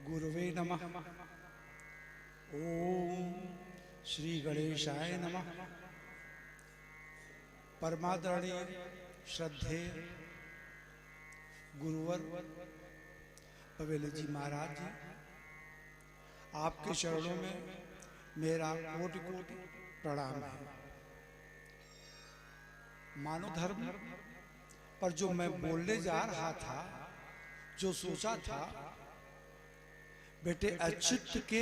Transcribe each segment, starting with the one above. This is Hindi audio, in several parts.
गुरुवे नमः। ओम श्री गणेशाय नमः। परमादरणीय श्रद्धेय गुरुवर पवेल जी महाराज जी, आपके चरणों में मेरा कोटि कोटि प्रणाम है। मानव धर्म पर जो मैं बोलने जा रहा था, जो सोचा था, बेटे अच्युत के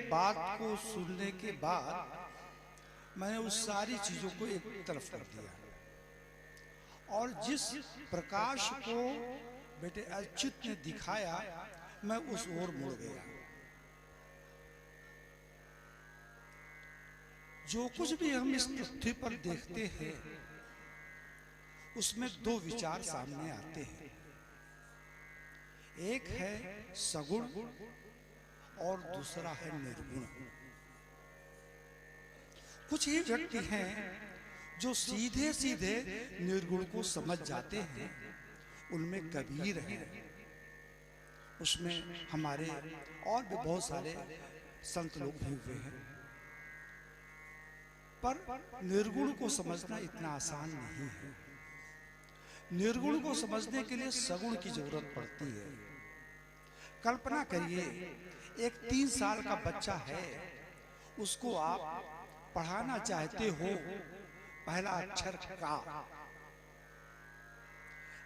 बात को सुनने के बाद मैंने उस सारी चीजों को एक तरफ कर दिया और जिस प्रकाश को बेटे अच्युत ने दिखाया मैं उस ओर मुड़ गया। जो कुछ भी हम इस पृथ्वी पर देखते हैं उसमें दो विचार सामने आते हैं, एक है सगुण और दूसरा है निर्गुण। कुछ ही व्यक्ति हैं जो सीधे सीधे निर्गुण को समझ जाते हैं, उनमें कबीर है, उसमें हमारे और भी बहुत सारे संत लोग भी हुए हैं। पर निर्गुण को समझना इतना आसान नहीं है। निर्गुण को समझने के लिए सगुण की जरूरत पड़ती है। कल्पना करिए, एक 3 साल का बच्चा है, उसको आप पढ़ाना चाहते हो पहला अक्षर का,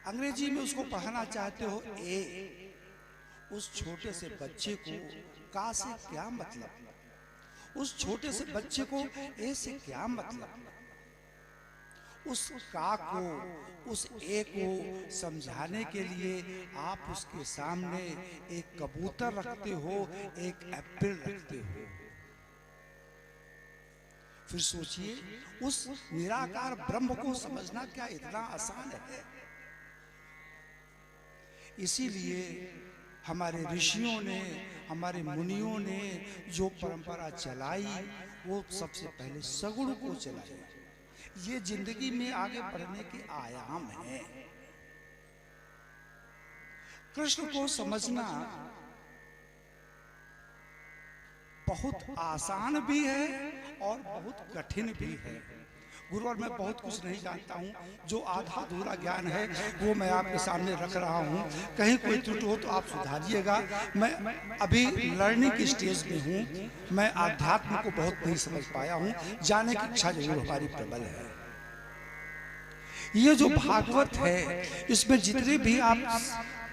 अंग्रेजी में उसको पढ़ाना चाहते हो ए। उस छोटे से बच्चे को का से क्या मतलब, उस छोटे से बच्चे को ए से क्या मतलब। उस का को, उस ए को समझाने के लिए आप उसके सामने एक कबूतर रखते हो, एक एप्पल रखते हो। फिर सोचिए, उस निराकार ब्रह्म को समझना क्या इतना आसान है? इसीलिए हमारे ऋषियों ने, हमारे मुनियों ने जो परंपरा चलाई वो सबसे पहले सगुण को चलाई। ये जिंदगी में आगे बढ़ने के आयाम है। कृष्ण को समझना बहुत आसान भी है और बहुत कठिन भी है। गुरुवर, मैं बहुत कुछ नहीं जानता हूँ, जो आधा अधूरा ज्ञान है वो मैं आपके सामने रख रहा हूँ। कहीं कोई त्रुटि हो तो आप सुधारिएगा। मैं अभी लर्निंग की स्टेज में हूँ, मैं आध्यात्म को बहुत नहीं समझ पाया हूँ, जाने की इच्छा जरूर हमारी प्रबल है। ये जो भागवत है, इसमें जितने भी आप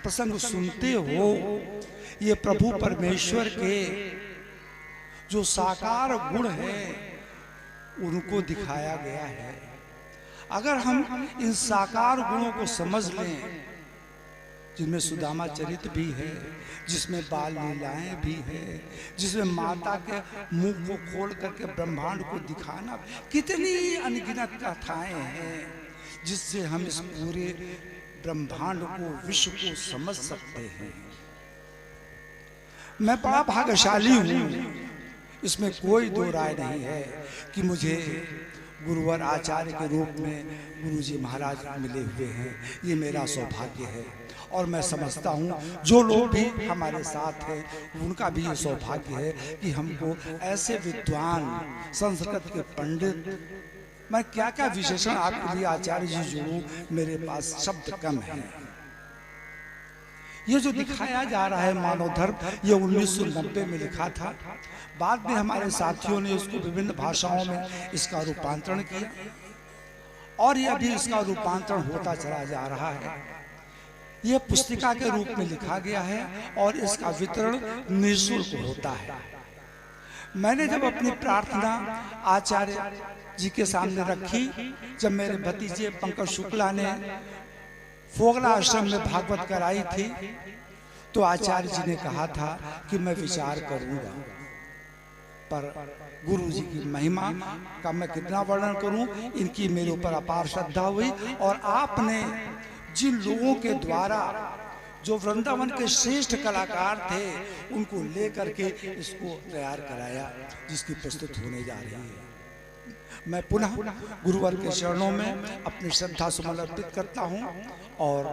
प्रसंग सुनते हो, ये प्रभु परमेश्वर के जो साकार गुण है उनको दिखाया गया है। अगर हम इन साकार गुणों को समझ लें, जिनमें सुदामा चरित्र भी है, जिसमें बाल लीलाएं भी है, जिसमें माता के मुंह को खोल करके ब्रह्मांड को दिखाना, कितनी अनगिनत कथाएं हैं जिससे हम इस पूरे ब्रह्मांड को, विश्व को समझ सकते हैं। मैं बड़ा भाग्यशाली हूं, इसमें कोई दो राय नहीं है कि मुझे गुरुवर आचार्य के रूप में गुरुजी महाराज मिले हुए हैं। ये मेरा सौभाग्य है और मैं समझता हूँ जो लोग भी हमारे साथ हैं उनका भी ये सौभाग्य है कि हमको ऐसे विद्वान, संस्कृत के पंडित, मैं क्या क्या विशेषण आपके लिए आचार्य जी जोड़ूं, मेरे पास शब्द कम है। ये जो दिखाया जा रहा है मानव धर्म, ये 1990 में लिखा था। बाद में हमारे साथियों ने इसको विभिन्न भाषाओं में इसका रूपांतरण किया और ये अभी इसका रूपांतरण होता चला जा रहा है। ये पुस्तिका के रूप में लिखा गया है और इसका वितरण निःशुल्क होता है। मैंने जब अपनी प्रार्थना आचार्य जी के सामने रखी, जब मेरे भतीजे पंकज शुक्ला ने फोगला आश्रम में भागवत कराई थी, तो आचार्य जी ने कहा था कि मैं विचार करूंगा। पर गुरु जी की महिमा का मैं कितना वर्णन करूं, इनकी मेरे ऊपर अपार श्रद्धा हुई और आपने जिन लोगों के द्वारा, जो वृंदावन के श्रेष्ठ कलाकार थे, उनको लेकर के इसको तैयार कराया, जिसकी प्रस्तुत होने जा रही है। मैं पुनः गुरुवर के चरणों में अपनी श्रद्धा सुमन अर्पित करता हूं और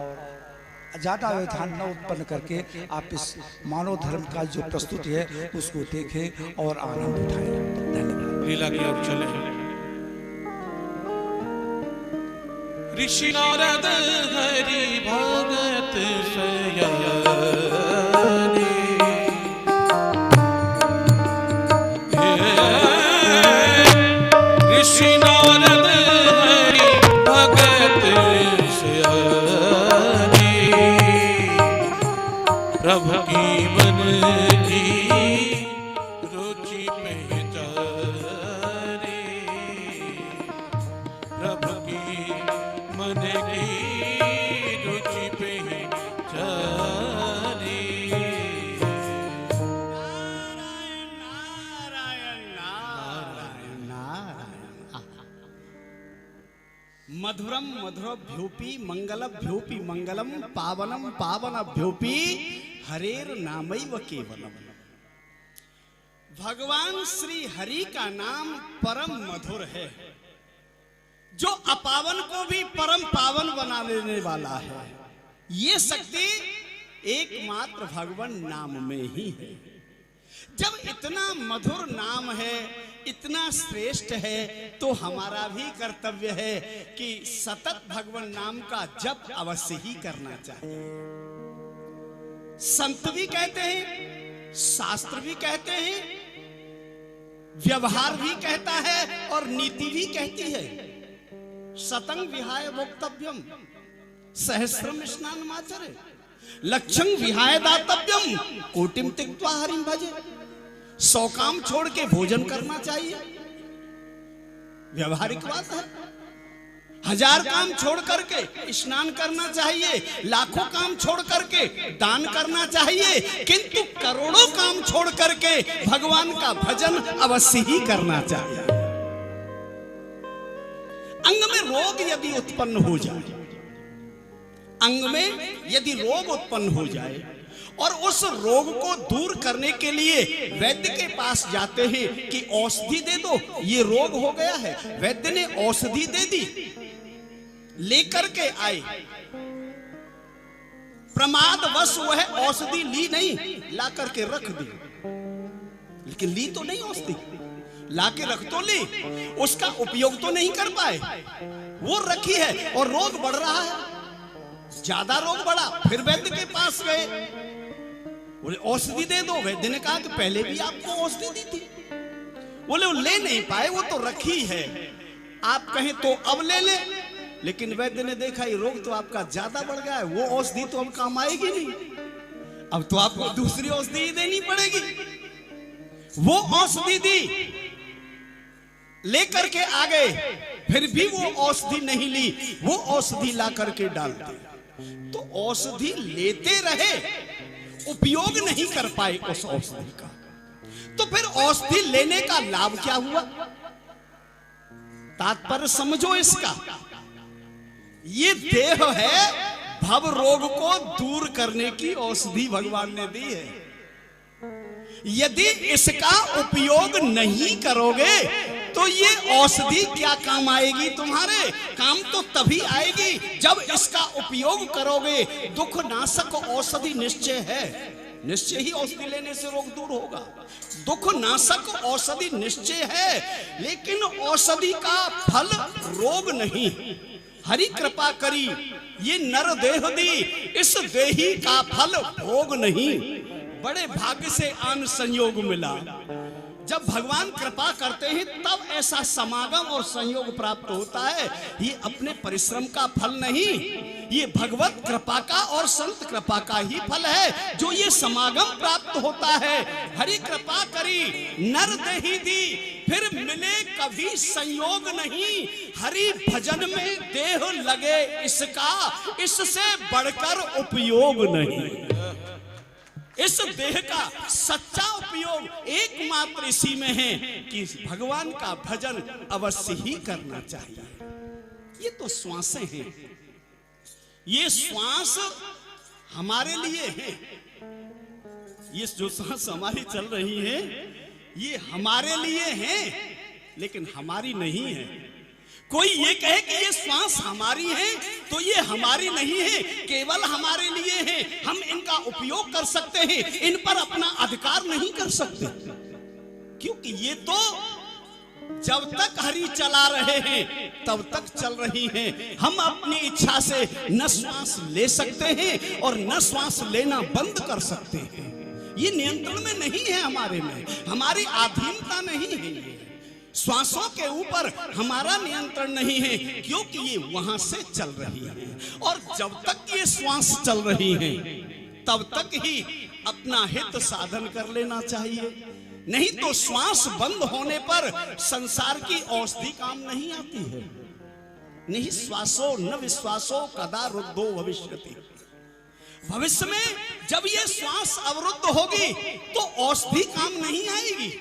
ज्यादा व्यवधान न उत्पन्न करके आप इस मानव धर्म का जो प्रस्तुति है उसको देखें और आनंद उठाएं। धन्यवाद। लीला की ओर चले। ऋषि नारद हरि भगत शयनी, ऋषि नारद हरि भगत शयनी, प्रभु की मन की रुचि पहचाने, प्रभु की मन की रुचि पहचाने। नारायण नारायण नारायण। मधुरम मधुरभ्योपि मंगलभ्योपि मंगलम, पावनम पावनभ्योपि हरेर नामैव केवलम। भगवान श्री हरि का नाम परम मधुर है, जो अपावन को भी परम पावन बना देने वाला है। ये शक्ति एकमात्र भगवान नाम में ही है। जब इतना मधुर नाम है, इतना श्रेष्ठ है, तो हमारा भी कर्तव्य है कि सतत भगवान नाम का जप अवश्य ही करना चाहिए। संत भी कहते हैं, शास्त्र भी कहते हैं, व्यवहार भी कहता है और नीति भी कहती है। सतंग विहाय वक्तव्यम सहस्रम स्नानमाचरे, लक्षं विहाय दातव्यम कोटिम त्यक्त्वा हरिं भजे। 100 काम छोड़ के भोजन करना चाहिए, व्यवहारिक बात है। 1000 काम छोड़ करके स्नान करना चाहिए, लाखों काम छोड़ करके दान करना चाहिए, किंतु करोड़ों काम छोड़ करके भगवान का भजन अवश्य ही करना चाहिए। अंग में रोग यदि उत्पन्न हो जाए, अंग में यदि रोग उत्पन्न हो जाए और उस रोग को दूर करने के लिए वैद्य के पास जाते हैं कि औषधि दे दो, ये रोग हो गया है। वैद्य ने औषधि दे दी, लेकर के आए, प्रमादवश वह औषधि ली नहीं, ला करके रख दी। लेकिन ली तो नहीं औषधि, ला के रख तो ली, उसका उपयोग तो नहीं कर पाए। वो रखी है और रोग बढ़ रहा है, ज्यादा रोग बढ़ा। फिर वैद्य के पास गए, बोले औषधि दे दो। वैद्य ने कहा कि पहले भी आपको औषधि दी थी। बोले वो ले नहीं पाए, वो तो रखी है, आप कहें तो अब ले ले। लेकिन वैद्य ने देखा ये रोग तो आपका ज्यादा बढ़ गया है, वो औषधि तो अब काम आएगी नहीं, अब तो आपको दूसरी औषधि देनी पड़ेगी। वो औषधि दी, लेकर के आ गए, फिर भी वो औषधि नहीं ली, वो औषधि ला करके डाल दी। तो औषधि लेते रहे, उपयोग नहीं कर पाए उस औषधि का। तो फिर औषधि लेने का लाभ क्या हुआ? तात्पर्य समझो इसका। ये देह है, भव रोग को दूर करने की औषधि भगवान ने दी है। यदि इसका उपयोग नहीं करोगे तो ये औषधि क्या काम आएगी? तुम्हारे काम तो तभी आएगी जब इसका उपयोग करोगे। दुख नाशक औषधि निश्चय है, निश्चय ही औषधि लेने से रोग दूर होगा। दुख नाशक औषधि निश्चय है, लेकिन औषधि का फल रोग नहीं। हरि कृपा करी ये नर देह दी, इस देही का फल भोग नहीं। बड़े भाग्य से आन संयोग मिला। जब भगवान कृपा करते हैं तब ऐसा समागम और संयोग प्राप्त होता है। ये अपने परिश्रम का फल नहीं, ये भगवत कृपा का और संत कृपा का ही फल है जो ये समागम प्राप्त होता है। हरि कृपा करी नर देही दी, फिर मिले कभी संयोग नहीं। हरि भजन में देह लगे इसका, इससे बढ़कर उपयोग नहीं। इस देह का सच्चा उपयोग एकमात्र इसी में है कि भगवान का भजन अवश्य ही करना चाहिए। ये तो श्वासें हैं, ये श्वास हमारे लिए है। ये जो सांस हमारी चल रही है ये हमारे लिए है, लेकिन हमारी नहीं है। कोई ये कहे कि ये श्वास हमारी है तो ये हमारी नहीं है, केवल हमारे लिए है, हम इनका उपयोग कर सकते हैं, इन पर अपना अधिकार नहीं कर सकते, क्योंकि ये तो जब तक हरि चला रहे हैं तब तक चल रही हैं। हम अपनी इच्छा से न श्वास ले सकते हैं और न श्वास लेना बंद कर सकते हैं। ये नियंत्रण में नहीं है हमारे में, हमारी अधीनता नहीं है। ये श्वासों के ऊपर हमारा नियंत्रण नहीं है, क्योंकि ये वहां से चल रही है। और जब तक ये श्वास चल रही है तब तक ही अपना हित साधन कर लेना चाहिए, नहीं तो श्वास बंद होने पर संसार की औषधि काम नहीं आती है। नहीं श्वासो न विश्वासो कदा रुद्धो भविष्यति। भविष्य में जब ये श्वास अवरुद्ध होगी तो औषधि काम नहीं आएगी।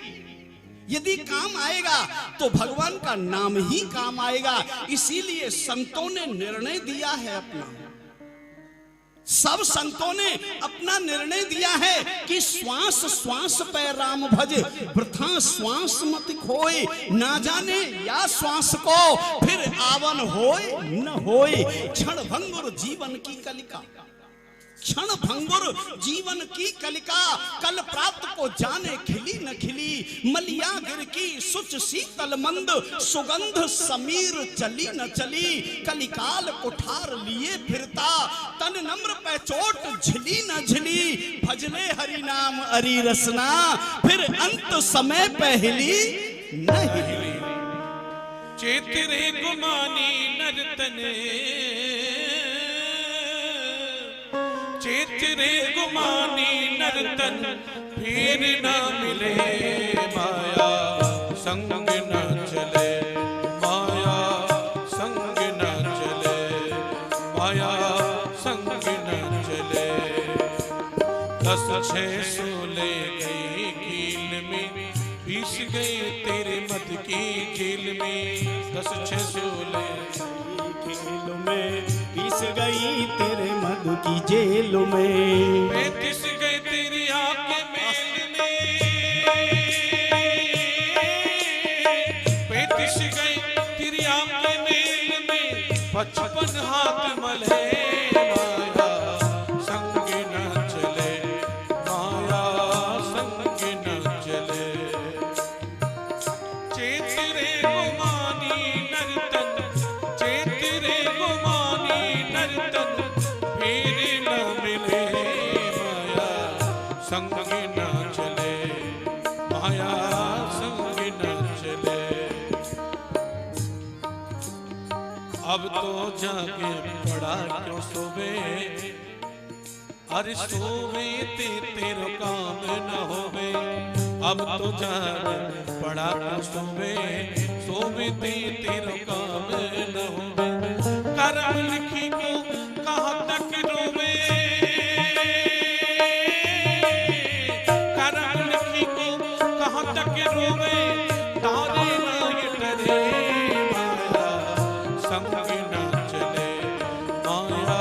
यदि काम आएगा तो भगवान का नाम ही काम आएगा। इसीलिए संतों ने निर्णय दिया है अपना, सब संतों ने अपना निर्णय दिया है कि श्वास श्वास पे राम भज, वृथा श्वास मत खोए, ना जाने या श्वास को फिर आवन होए न होए। क्षण भंगुर जीवन की कलिका, क्षण भंगुर जीवन की कलिका, कल प्राप्त को जाने खिली न खिली। मलिया गिर की सुच शीतल मंद, सुगंध समीर चली न चली। कलिकाल कुठार लिए फिरता, तन नम्र पे चोट झिली न झिली। भजले हरि नाम हरि रसना, फिर अंत समय पहली न हिली। चेतरे गुमानी नर्तने, चेतरे गुमानी नर्तन, फिर ना मिले माया संग न चले, माया संग न चले, माया संग न चले। 10 6 सोले गई कील में, 20 गए तेरे मत की जेल में। 10 6 सोले खेल में, 20 गई तेरे मधु की जेल में। 35 गए तेरी आंखें मेल में, 35 गए तेरी आंखें मेल में। 55 हाथ मले माया संग न चले, माया संग न चले। चेतरे गुमानी नर्तन, चेतरे गुमानी नर्तन, फिर न मिले माया संग न चले, माया संग न चले। अब तो जाके पड़ा क्यों सोवे, अरे सोवे तेरो काम न होवे। अब तो जाके पड़ा क्यों सोवे, सोवे तेरो काम न होवे। कर्म लिखी को कहाँ तक रोवे, कर्म लिखी को कहाँ तक रोवे। तारे ना ये डरे माया संग न चले, माया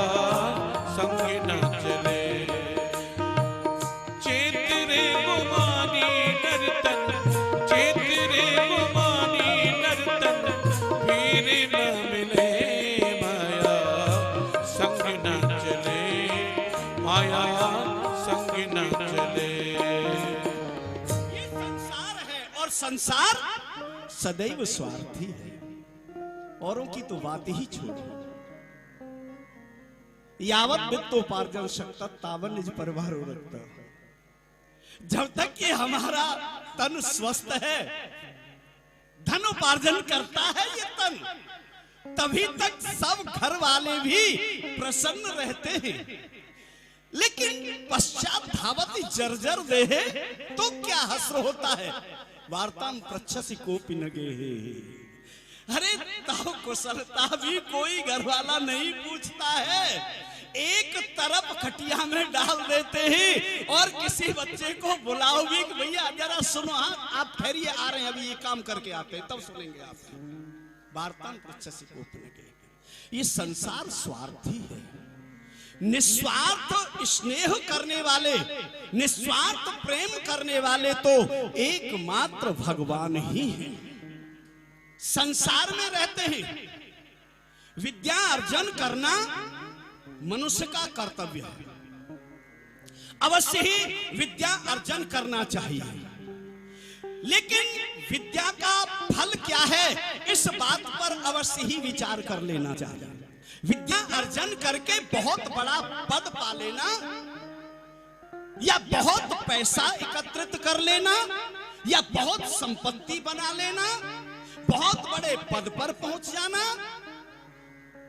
संग न चले। चेतरे गुमानी नर्तन, चेतरे गुमानी नर्तन, फिर न मिले माया संग न चले, माया संग न चले। ये संसार है और संसार सदैव स्वार्थी है। औरों की तो बात ही छोड़ो। यावत वित्तोपार्जन शक्ता तावन निज परिवार रखता। जब तक कि हमारा तन स्वस्थ है, धन उपार्जन करता है ये तन, तभी तक सब घर वाले भी प्रसन्न रहते हैं। लेकिन पश्चात धावत जर्जर देहे तो क्या हस्र होता है। वार्ताम प्रच्छसि कोपि न गेहे। अरे ताऊ कुशलता भी कोई घर वाला नहीं पूछता है। एक तरफ खटिया में डाल देते हैं और किसी बच्चे को बुलाओ भी कि भैया जरा सुनो, आप ठहरिए, आ रहे हैं, अभी ये काम करके आते हैं, तब सुनेंगे आप। वार्ताम प्रच्छसि कोपि न गेहे। ये संसार स्वार्थी है। निस्वार्थ स्नेह करने वाले, निस्वार्थ प्रेम करने वाले तो एकमात्र भगवान ही हैं। संसार में रहते हैं, विद्या अर्जन करना मनुष्य का कर्तव्य है। अवश्य ही विद्या अर्जन करना चाहिए, लेकिन विद्या का फल क्या है, इस बात पर अवश्य ही विचार कर लेना चाहिए। विद्या अर्जन करके बहुत बड़ा पद पा लेना या बहुत पैसा एकत्रित कर लेना या बहुत संपत्ति बना लेना, बहुत बड़े पद पर पहुंच जाना,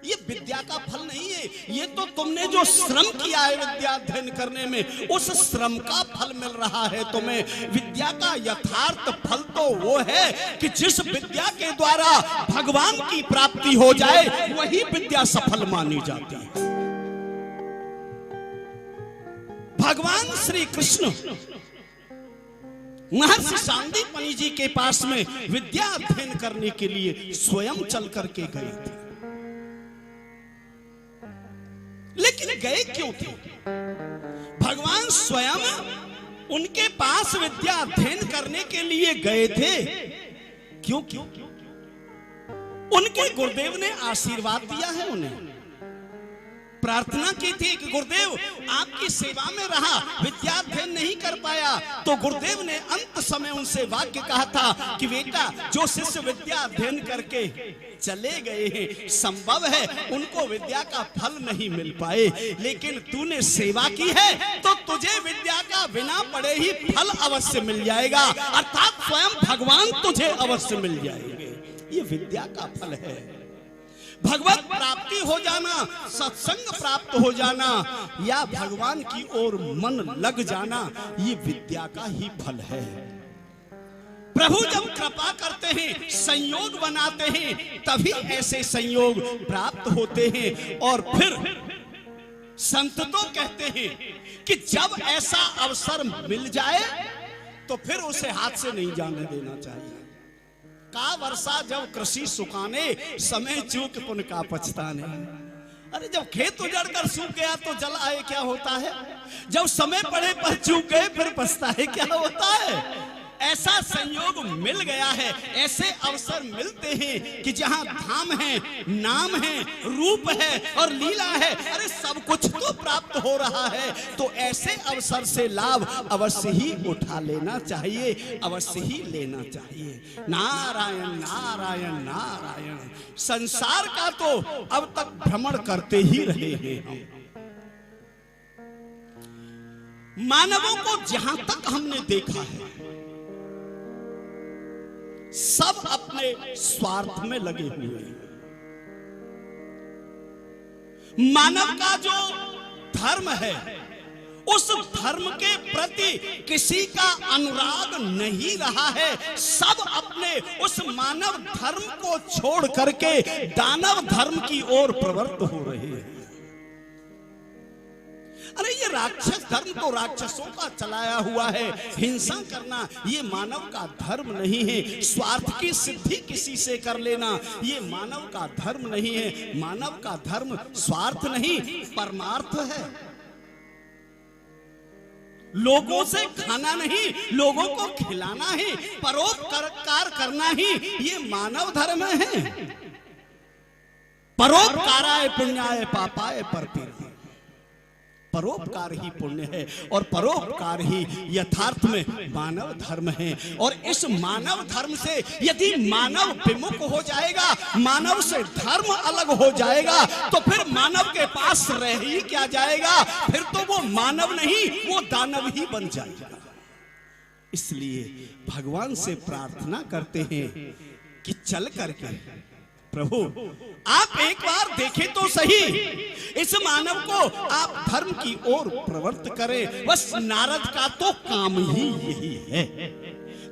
ये विद्या का फल नहीं है। ये तो तुमने जो श्रम किया है विद्या अध्ययन करने में, उस श्रम का फल मिल रहा है तुम्हें। विद्या का यथार्थ फल तो वो है कि जिस विद्या के द्वारा भगवान की प्राप्ति हो जाए, वही विद्या सफल मानी जाती है। भगवान श्री कृष्ण महर्षि सांदीपनि जी के पास में विद्या अध्ययन करने के लिए स्वयं चल करके गए थे। लेकिन गए क्यों थे? भगवान स्वयं उनके पास विद्या अध्ययन करने के लिए गए थे। क्यों? उनके गुरुदेव ने आशीर्वाद दिया है, उन्हें प्रार्थना की थी कि गुरुदेव आपकी सेवा में रहा, विद्या अध्ययन नहीं कर पाया, तो गुरुदेव ने अंत समय उनसे वाक्य कहा था कि बेटा, जो शिष्य विद्या अध्ययन करके चले गए हैं, संभव है उनको विद्या का फल नहीं मिल पाए, लेकिन तूने सेवा की है तो तुझे विद्या का बिना पढ़े ही फल अवश्य मिल जाएगा, अर्थात स्वयं भगवान तुझे अवश्य मिल जाएंगे। ये विद्या का फल है। भगवत प्राप्ति हो जाना, सत्संग प्राप्त हो जाना या भगवान की ओर मन लग जाना, ये विद्या का ही फल है। प्रभु जब कृपा करते हैं, संयोग बनाते हैं, तभी ऐसे संयोग प्राप्त होते हैं। और फिर संत तो कहते हैं कि जब ऐसा अवसर मिल जाए तो फिर उसे हाथ से नहीं जाने देना चाहिए। का वर्षा जब कृषि सुखाने, समय चूक पुन का पछताने। अरे जब खेत उजड़ कर सूख गया तो जल आए क्या होता है, जब समय पड़े पर चूक गए फिर पछताए क्या होता है। ऐसा संयोग मिल गया है, ऐसे अवसर मिलते हैं कि जहां धाम है, नाम है, रूप है और लीला है, अरे सब कुछ तो प्राप्त हो रहा है। तो ऐसे अवसर से लाभ अवश्य ही उठा लेना चाहिए, अवश्य ही लेना चाहिए। नारायण नारायण नारायण। संसार का तो अब तक भ्रमण करते ही रहे हैं हम। मानवों को जहां तक हमने देखा है, सब अपने स्वार्थ में लगे हुए हैं। मानव का जो धर्म है, उस धर्म के प्रति किसी का अनुराग नहीं रहा है। सब अपने उस मानव धर्म को छोड़ करके दानव धर्म की ओर प्रवृत्त हो रहे हैं। अरे ये राक्षस धर्म तो राक्षसों का चलाया हुआ है। हिंसा करना ये मानव का धर्म नहीं है। स्वार्थ की सिद्धि किसी से कर लेना ये मानव का धर्म नहीं है। मानव का धर्म स्वार्थ नहीं, परमार्थ है। लोगों से खाना नहीं, लोगों को खिलाना ही, परोपकार करना ही ये मानव धर्म है। परोपकाराय पुण्याय पापाय परपीर। परोपकार ही पुण्य है और परोपकार ही यथार्थ में मानव धर्म है। और इस मानव धर्म से यदि मानव विमुख हो जाएगा, मानव से धर्म अलग हो जाएगा, तो फिर मानव के पास रह ही क्या जाएगा। फिर तो वो मानव नहीं, वो दानव ही बन जाएगा। इसलिए भगवान से प्रार्थना करते हैं कि चल करके प्रभु आप एक बार देखें तो सही, इस मानव को आप धर्म की ओर प्रवृत्त करें। बस नारद का तो काम ही यही है।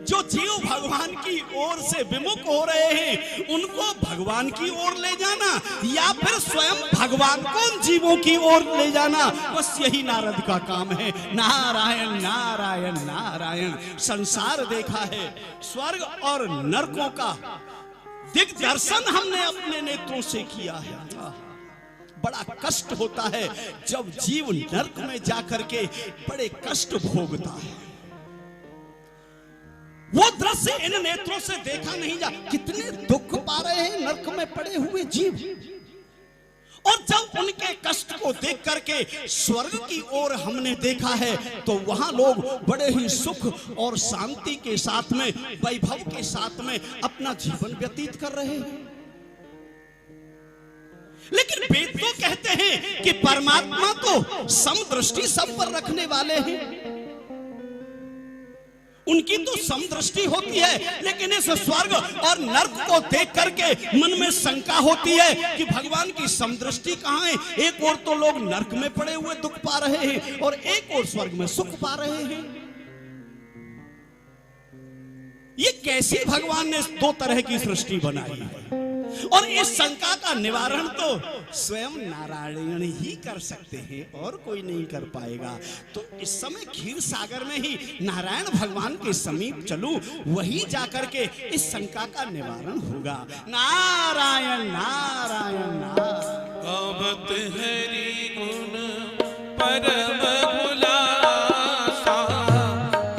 जो जीव भगवान की ओर से विमुख हो रहे हैं, उनको भगवान की ओर ले जाना या फिर स्वयं भगवान को उन जीवों की ओर ले जाना, बस यही नारद का काम है। नारायण नारायण नारायण। संसार देखा है, स्वर्ग और नरकों का दिग्दर्शन हमने अपने नेत्रों से किया है। बड़ा कष्ट होता है जब जीव नरक में जाकर के बड़े कष्ट भोगता है। वो दृश्य इन नेत्रों से देखा नहीं जा। कितने दुख पा रहे हैं नरक में पड़े हुए जीव। और जब उनके कष्ट को देख करके स्वर्ग की ओर हमने देखा है तो वहां लोग बड़े ही सुख और शांति के साथ में, वैभव के साथ में अपना जीवन व्यतीत कर रहे हैं। लेकिन वेद तो कहते हैं कि परमात्मा तो समदृष्टि सब पर रखने वाले हैं, उनकी तो समदृष्टि होती है। लेकिन इस स्वर्ग और नर्क को देख करके मन में शंका होती है कि भगवान की समदृष्टि कहां है। एक ओर तो लोग नर्क में पड़े हुए दुख पा रहे हैं और एक ओर स्वर्ग में सुख पा रहे हैं। ये कैसी भगवान ने दो तरह की सृष्टि बनाई है। और इस शंका का निवारण तो स्वयं नारायण ही कर सकते हैं और कोई नहीं कर पाएगा। तो इस समय क्षीर सागर में ही नारायण भगवान के समीप चलूं, वही जाकर के इस शंका का निवारण होगा। नारायण नारायण नारायण। गावत हरि गुण परम हुलासा,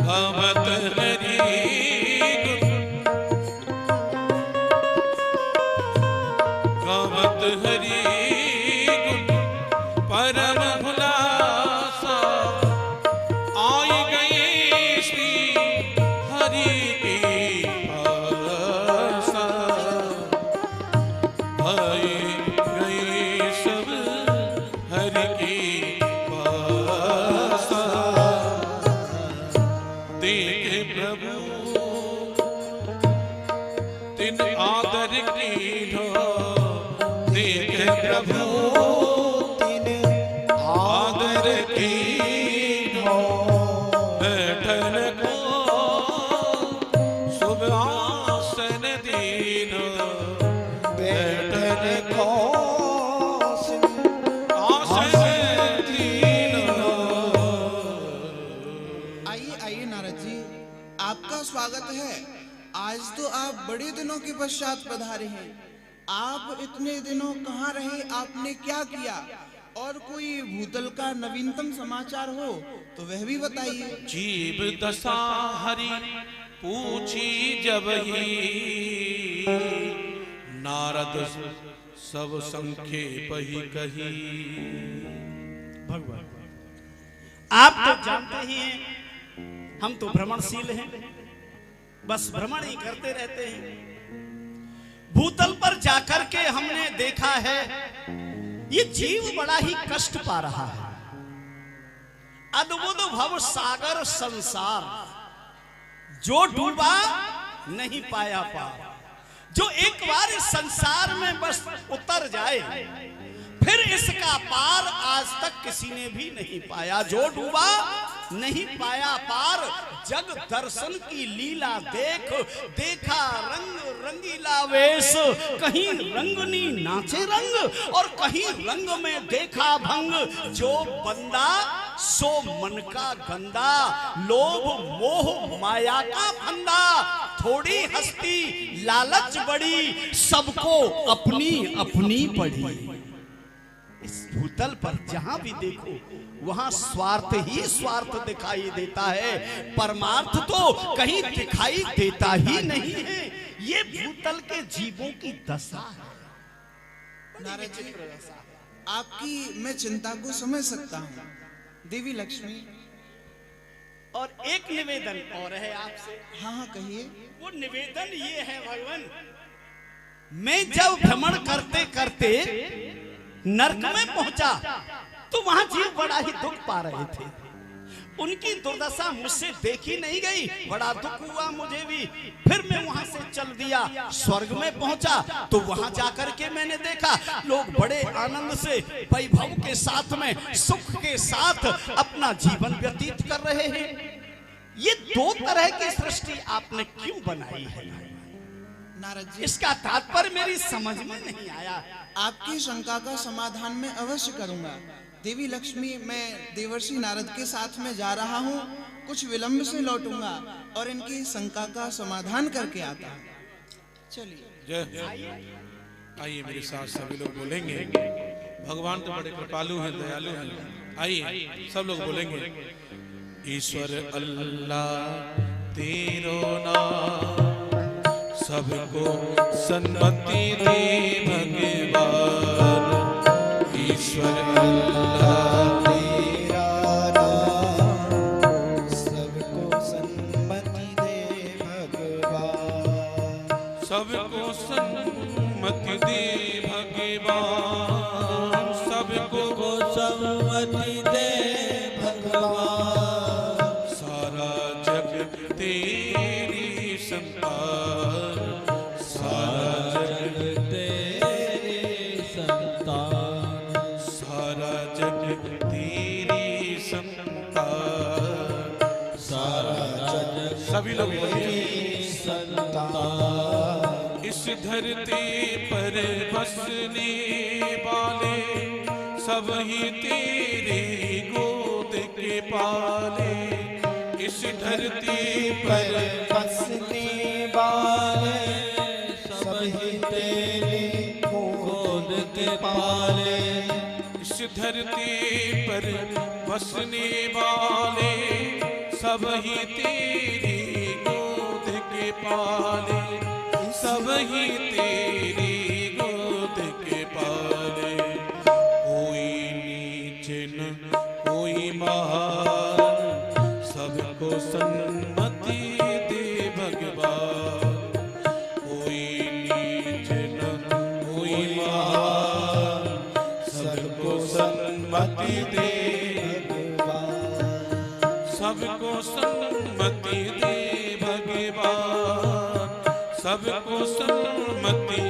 गावत हरि हरि गुण परम हुलासा, आई गए श्री हरि के पासा, आई गए सब हरि के पासा। देखे प्रभु तिन आदर कीन्हो, प्रभु तिन आदर कीन्हो, बैठन को शुभ आसन दीनो, बैठन को आसन दीनो। आइए आइए नारद जी, आपका स्वागत है। आज तो आप बड़े दिनों के पश्चात पधारे हैं। आप इतने दिनों कहाँ रहे, आपने क्या किया? और कोई भूतल का नवीनतम समाचार हो तो वह भी बताइए। जीव दशा हरि पूछी जब ही, नारद सब संक्षेप ही कही। भगवान आप तो जानते ही हैं हम तो भ्रमणशील हैं, बस भ्रमण ही करते रहते हैं। भूतल पर जाकर के हमने देखा है ये जीव बड़ा ही कष्ट पा रहा है। अद्भुत भव सागर संसार, जो डूबा नहीं पाया पार। जो एक बार इस संसार में बस उतर जाए फिर इसका पार आज तक किसी ने भी नहीं पाया। जो डूबा नहीं पाया पार, जग दर्शन की लीला देख, देखा रंग रंगीला वेश। कहीं रंगनी नाचे रंग और कहीं रंग में देखा भंग। जो बंदा सो मन का गंदा, लोभ मोह माया का फंदा। थोड़ी हस्ती लालच बड़ी, सबको अपनी अपनी पड़ी। इस भूतल पर जहां भी देखो वहां स्वार्थ ही स्वार्थ दिखाई देता है, परमार्थ तो कहीं दिखाई देता ही नहीं है। ये भूतल के जीवों की दशा है। नारद जी, आपकी मैं चिंता को समझ सकता हूँ। देवी लक्ष्मी, और एक निवेदन और है आपसे। हाँ हाँ कहिए। वो निवेदन ये है भगवान, मैं जब भ्रमण करते करते नरक में पहुंचा तो वहां जीव बड़ा ही दुख पा रहे थे। उनकी दुर्दशा मुझसे देखी नहीं गई, बड़ा दुख हुआ मुझे भी। फिर मैं वहां से चल दिया, स्वर्ग में पहुंचा तो वहां जाकर के मैंने देखा लोग बड़े आनंद से, वैभव के साथ में, सुख के साथ अपना जीवन व्यतीत कर रहे हैं। ये दो तरह की सृष्टि आपने क्यों बनाई है नारद जी? इसका तात्पर्य मेरी समझ में नहीं आया। आपकी शंका का समाधान मैं अवश्य करूंगा। देवी लक्ष्मी, मैं देवर्षि नारद के साथ में जा रहा हूँ, कुछ विलंब से लौटूंगा और इनकी शंका का समाधान करके आता हूँ। चलिए आइए मेरे साथ सभी लोग बोलेंगे। भगवान तो बड़े कृपालु हैं, दयालु हैं। आइए सब लोग बोलेंगे। ईश्वर अल्लाह तेरो नाम सबको सन्मति दे भगवान ईश्वर अल्लाह तेरा नाम सबको सन्मति दे भगवान सबको सन्मति दे भगवान सबको सन्मति दे भगवान सारा जग तेरी संतान सारा जग तेरे संतान सारा जग तेरी संतान सारा जग सभी लोग बोलिए संतान इस धरती पर बसने वाले सब ही तेरे गोद के पाले इस धरती पर बसने वाले सब ही तेरे गोद के पाले इस धरती पर बसने वाले सब ही तेरी गोद के पाले सब ही तेरी गोद के पाले कोई नीचे न कोई महान सबको सन्मति दे भगवान कोई नीचे न कोई महान सबको सन्मति दे सबको सन्मति दे भगवान सबको सन्मति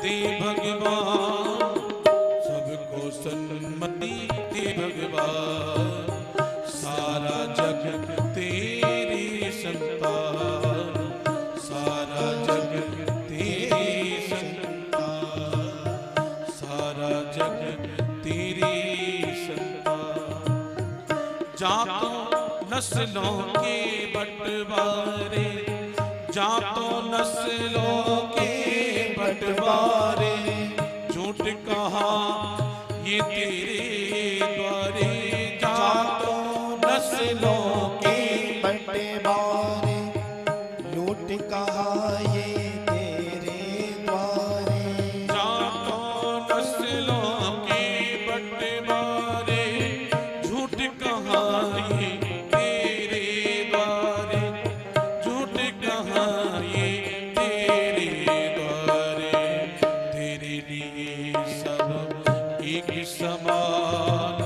दे भगवान सबको सन्मति दे भगवान सारा जग तेरी संतान सारा जग तेरी संतान सारा जग तेरी संतान जातों नस्लों के बंटवारे जातों नस्लों के बंटवारे झूठ कहा ये तेरे द्वारे जातों नस्लों के बंटवारे लूट कहा ये तेरे द्वारे जातों नस्लों के बंटवारे झूठ कहा ये तेरे द्वारे झूठ कहा ये तेरे द्वारे तेरे लिए सब एक समान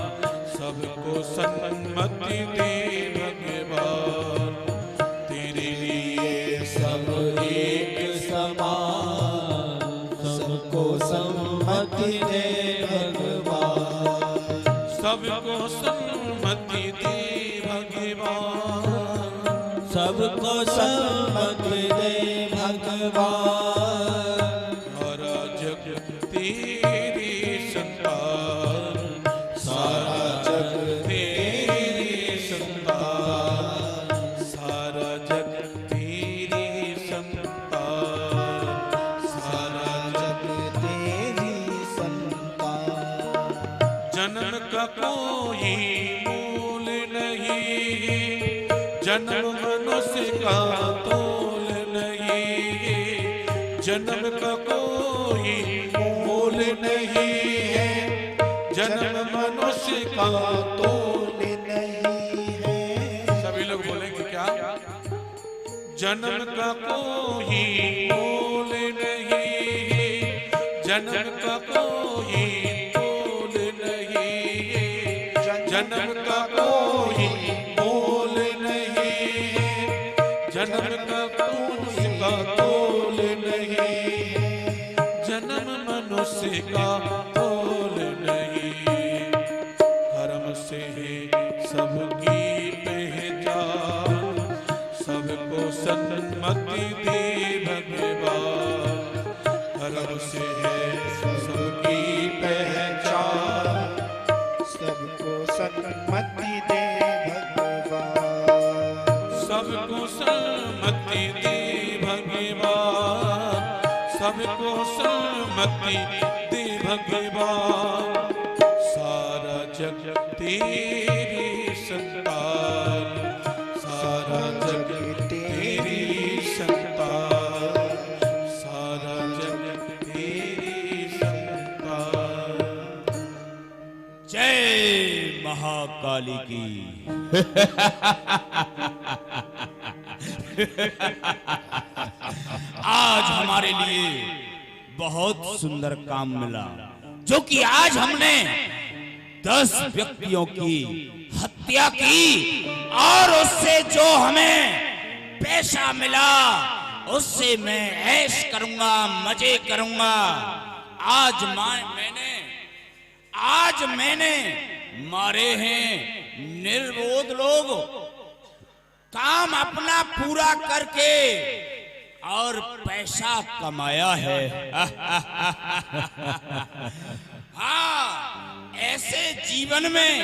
सबको सन्मति दे भगवान तेरे लिए सब एक समान सबको सम्मति दे भगवान सबको सन्मति दे भगवान सबको सम्मति दे भगवान सारा जग तेरी संतान सारा जग तेरी संतान सारा जग तेरी संतान सारा जग तेरी संतान जन्म का कोई मूल नहीं जन्म मनुष्य का तोल नहीं जन्म का कोई मोल नहीं है जन्म मनुष्य का तोल नहीं है सभी लोग बोलेंगे क्या जन्म का कोई मोल नहीं जन्म का कोई तोल नहीं जन्म का कोई मोल नहीं जन्म का मनुष्य का तोल नहीं जन्म मनुष्य का तोल नहीं कर्म से है सबकी पहचान सबको सन्मति दे भगवान कर्म से है सबकी पहचान सबको सम्मति दे भगवान सबको सन्मति दे भगवान सबको सन्मति दे भगवान सारा जग तेरी संतान सारा जग तेरी काली की। आज हमारे लिए बहुत सुंदर काम मिला, जो कि आज हमने 10 व्यक्तियों की हत्या की और उससे जो हमें पैसा मिला उससे मैं ऐश करूंगा, मजे करूंगा। आज मैंने मारे हैं निर्बोध लोग, काम अपना पूरा करके और पैसा कमाया है। हाँ, ऐसे जीवन में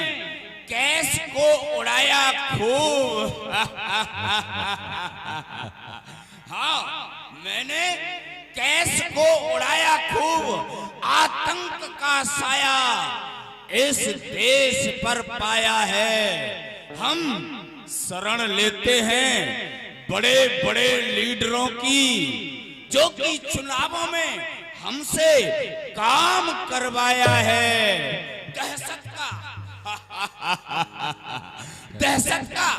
कैश को उड़ाया खूब। हाँ, मैंने कैश को उड़ाया खूब, आतंक का साया इस देश पर पाया है। हम शरण लेते हैं बड़े बड़े लीडरों की, जो कि चुनावों में हमसे काम करवाया है। दहशत का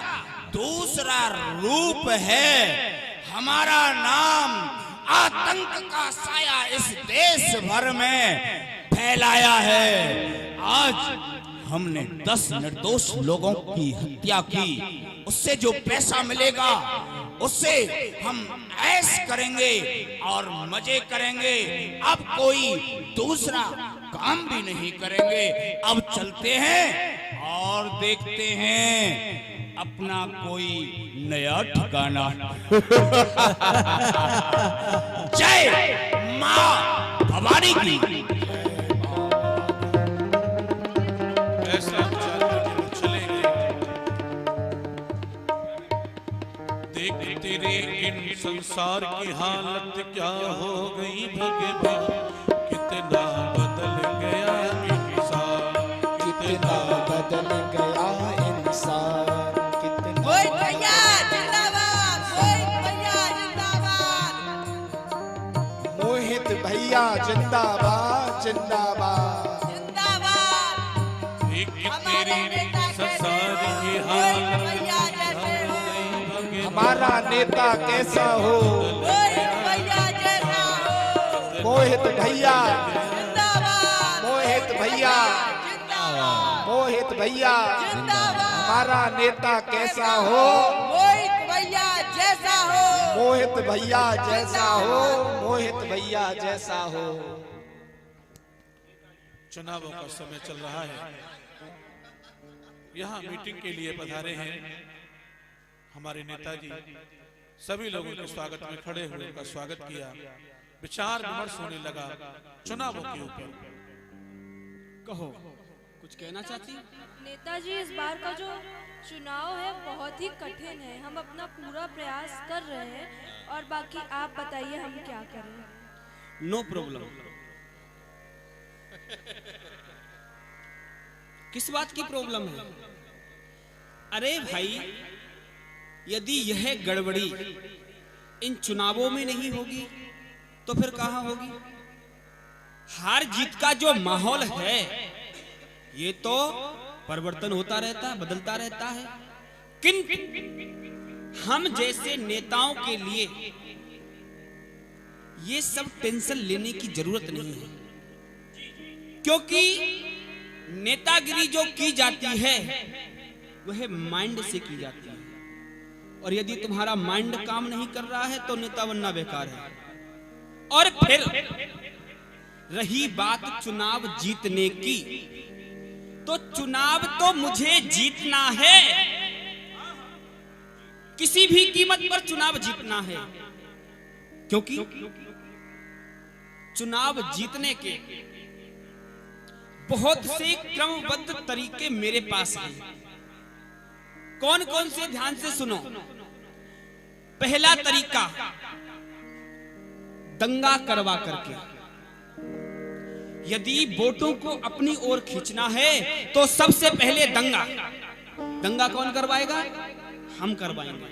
दूसरा रूप है हमारा नाम। आतंक का साया इस देश भर में फैलाया है। आज हमने 10 निर्दोष लोगों की हत्या की, उससे जो पैसा मिलेगा उससे हम ऐश करेंगे और मजे करेंगे। अब कोई दूसरा काम भी नहीं करेंगे। अब चलते हैं और देखते हैं अपना कोई नया ठिकाना। जय मां भवानी की। ऐसा चलेंगे। देख तेरे इन संसार की हालत क्या हो गई भगवान, कितना बदल गया इंसान, कितना बदल गया इंसान, कितना मोहित भैया जिंदाबाद, मोहित भैया जिंदाबाद, मोहित भैया जिंदाबाद जिंदाबाद। जिंदाबाद। देख तेरे संसार की हालत भैया जैसे हो, हमारा नेता कैसा हो, मोहित भैया जैसा हो, मोहित भैया, जिंदाबाद, मोहित भैया, जिंदाबाद, मोहित भैया, जिंदाबाद, हमारा नेता कैसा हो, मोहित भैया जैसा हो, मोहित भैया जैसा हो, मोहित भैया जैसा हो। चुनावों का समय चल रहा है। यहाँ मीटिंग के लिए पधारे हैं हमारे नेताजी। सभी लोगों के स्वागत में खड़े हुए उनका स्वागत किया। विचार विमर्श होने लगा चुनावों के ऊपर। कहो, कुछ कहना चाहती? नेताजी, इस बार का जो चुनाव है बहुत ही कठिन है। हम अपना पूरा प्रयास कर रहे हैं और बाकी आप बताइए हम क्या करें। No problem. किस बात की प्रॉब्लम है? अरे भाई, यदि यह गड़बड़ी इन चुनावों में नहीं होगी तो फिर कहां होगी? हार जीत का जो माहौल है ये तो परिवर्तन होता रहता है, बदलता रहता है। किंतु हम जैसे नेताओं के लिए ये सब टेंशन लेने की जरूरत नहीं है, क्योंकि नेतागिरी जो की जाती है वह माइंड से की जाती है। और यदि तुम्हारा माइंड काम नहीं कर रहा है तो नेता बनना बेकार है। और फिर रही बात चुनाव जीतने की, तो चुनाव तो मुझे जीतना है, किसी भी कीमत पर चुनाव जीतना है। क्योंकि चुनाव जीतने के बहुत से क्रमबद्ध तरीके मेरे पास हैं। कौन कौन से? ध्यान से सुनो। पहला तरीका, दंगा करवा करके। यदि वोटों को अपनी ओर खींचना है तो सबसे पहले दंगा। दंगा कौन करवाएगा? हम करवाएंगे।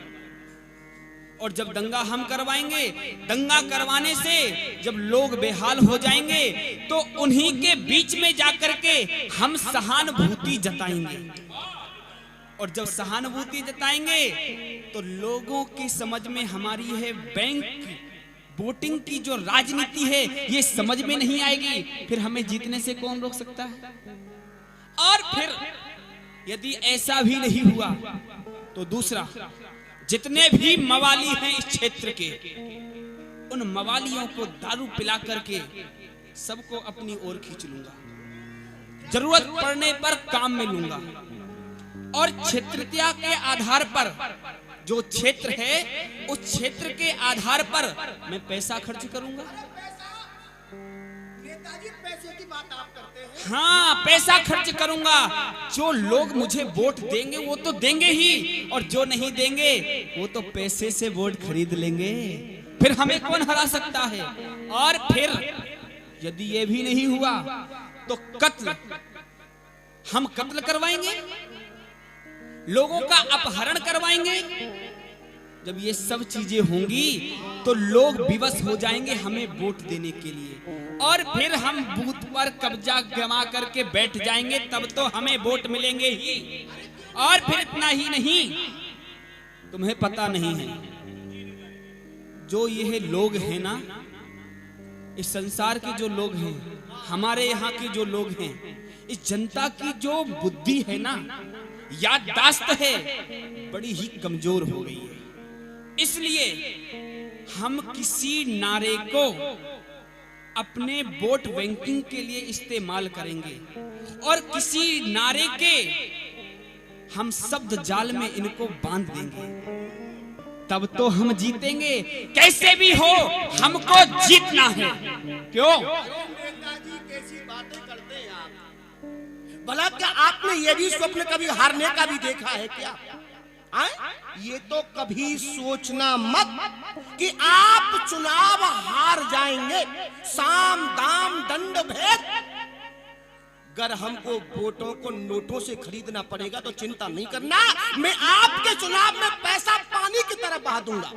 और जब दंगा हम करवाएंगे, दंगा करवाने से जब लोग बेहाल हो जाएंगे तो उन्हीं के बीच में जाकर के हम सहानुभूति जताएंगे। और जब सहानुभूति जताएंगे तो लोगों की समझ में हमारी है बैंक की, वोटिंग की जो राजनीति है ये समझ में नहीं आएगी, फिर हमें जीतने से कौन रोक सकता है। और फिर यदि ऐसा भी नहीं हुआ तो दूसरा, जितने भी मवाली हैं इस क्षेत्र के, उन मवालियों को दारू पिला करके सबको अपनी ओर खींच लूंगा, जरूरत पड़ने पर काम में लूंगा। और क्षेत्रता के आधार पर, जो क्षेत्र है उस क्षेत्र के आधार पर मैं पैसा खर्च करूंगा। नेताजी पैसे की बात आप करते हैं। हाँ, पैसा खर्च करूंगा। जो लोग मुझे वोट देंगे वो तो देंगे ही, और जो नहीं देंगे वो तो पैसे से वोट खरीद लेंगे। फिर हमें कौन हरा सकता है। और फिर यदि ये भी नहीं हुआ तो कत्ल, हम कत्ल करवाएंगे, लोगों का अपहरण करवाएंगे। जब ये सब चीजें होंगी तो लोग विवश हो जाएंगे हमें वोट देने के लिए, और फिर हम बूथ पर कब्जा जमा करके बैठ जाएंगे, तब तो हमें वोट मिलेंगे ही। और फिर इतना ही नहीं, तुम्हें पता नहीं है, जो ये लोग हैं ना, इस संसार के जो लोग हैं, हमारे यहाँ के जो लोग हैं, इस जनता की जो बुद्धि है ना, याददाश्त है, बड़ी ही कमजोर हो गई है। इसलिए हम किसी नारे को अपने वोट बैंकिंग के लिए इस्तेमाल करेंगे, और किसी नारे के हम शब्द जाल में इनको बांध देंगे, तब तो हम जीतेंगे। कैसे भी हो हमको जीतना है। क्यों? नेताजी कैसी बातें करते हैं आप। भला क्या आपने ये भी स्वप्न कभी हारने का भी देखा है क्या? आए? ये तो कभी सोचना मत कि आप चुनाव हार जाएंगे। साम दाम दंड भेद, अगर हमको वोटों को नोटों से खरीदना पड़ेगा तो चिंता नहीं करना, मैं आपके चुनाव में पैसा पानी की तरह बहा दूंगा।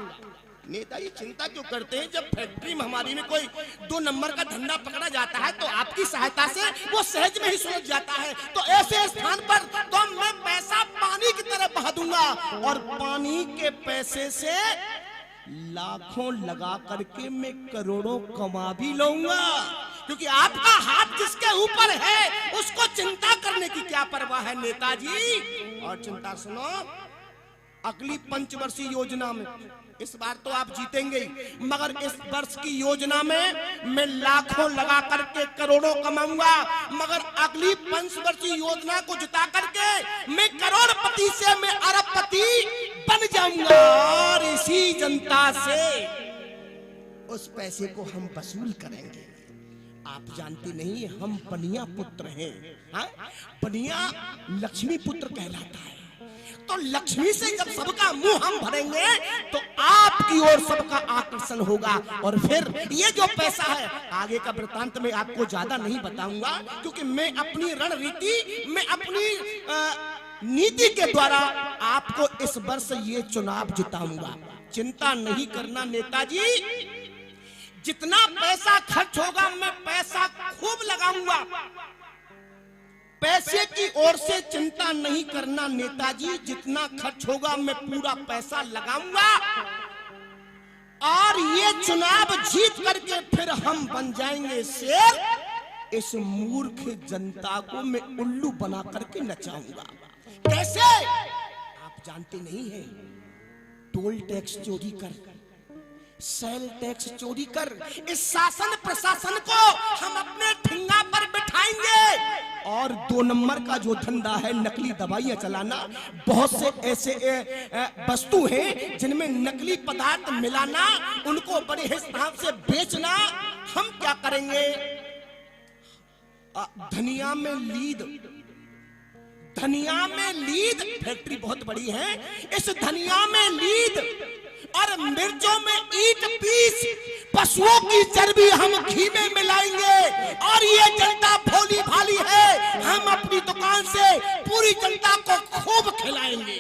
नेताजी चिंता क्यों करते हैं? जब फैक्ट्री में हमारी में कोई 2 नंबर का धंधा पकड़ा जाता है तो आपकी सहायता से वो सहज में ही सुलझ जाता है। तो ऐसे स्थान पर तो मैं पैसा पानी की तरह बहा दूंगा, और पानी के पैसे से लाखों लगा करके मैं करोड़ों कमा भी लूंगा। क्योंकि आपका हाथ जिसके ऊपर है उसको चिंता करने की क्या परवाह है नेताजी। और चिंता सुनो, अगली पंचवर्षीय योजना में इस बार तो आप जीतेंगे, मगर इस वर्ष की योजना में मैं लाखों लगा करके करोड़ों कमाऊंगा, मगर अगली पंचवर्षीय योजना को जिता करके मैं करोड़पति से मैं अरबपति बन जाऊंगा। और इसी जनता से उस पैसे को हम वसूल करेंगे। आप जानते नहीं हम बनिया पुत्र हैं। हाँ? बनिया लक्ष्मी पुत्र कहलाता है। तो लक्ष्मी से जब सबका मुंह हम भरेंगे तो आपकी ओर सबका आकर्षण होगा। और फिर ये जो पैसा है, आगे का वृत्तांत में आपको ज्यादा नहीं बताऊंगा, क्योंकि मैं अपनी रणनीति, मैं अपनी नीति के द्वारा आपको इस वर्ष ये चुनाव जिताऊंगा। चिंता नहीं करना नेताजी, जितना पैसा खर्च होगा मैं पैसा खूब लगाऊंगा। पैसे की ओर से चिंता नहीं करना नेताजी, जितना खर्च होगा मैं पूरा पैसा लगाऊंगा, और ये चुनाव जीत करके फिर हम बन जाएंगे शेर। इस मूर्ख जनता को मैं उल्लू बना करके नचाऊंगा। कैसे? आप जानते नहीं है, टोल टैक्स चोरी कर, सेल टैक्स चोरी कर, इस शासन प्रशासन को हम अपने ठिंगा पर बिठाएंगे। और 2 नंबर का जो धंधा है, नकली दवाइयां चलाना, बहुत से ऐसे वस्तु हैं जिनमें नकली पदार्थ मिलाना, उनको बड़े हिसाब से बेचना, हम क्या करेंगे? धनिया में लीद, धनिया में लीद फैक्ट्री बहुत बड़ी है, इस धनिया में लीद और मिर्चों में ईट पीस, पशुओं की चर्बी हम घी में मिलाएंगे। और ये जनता भोली भाली है, हम अपनी दुकान से पूरी जनता को खूब खिलाएंगे।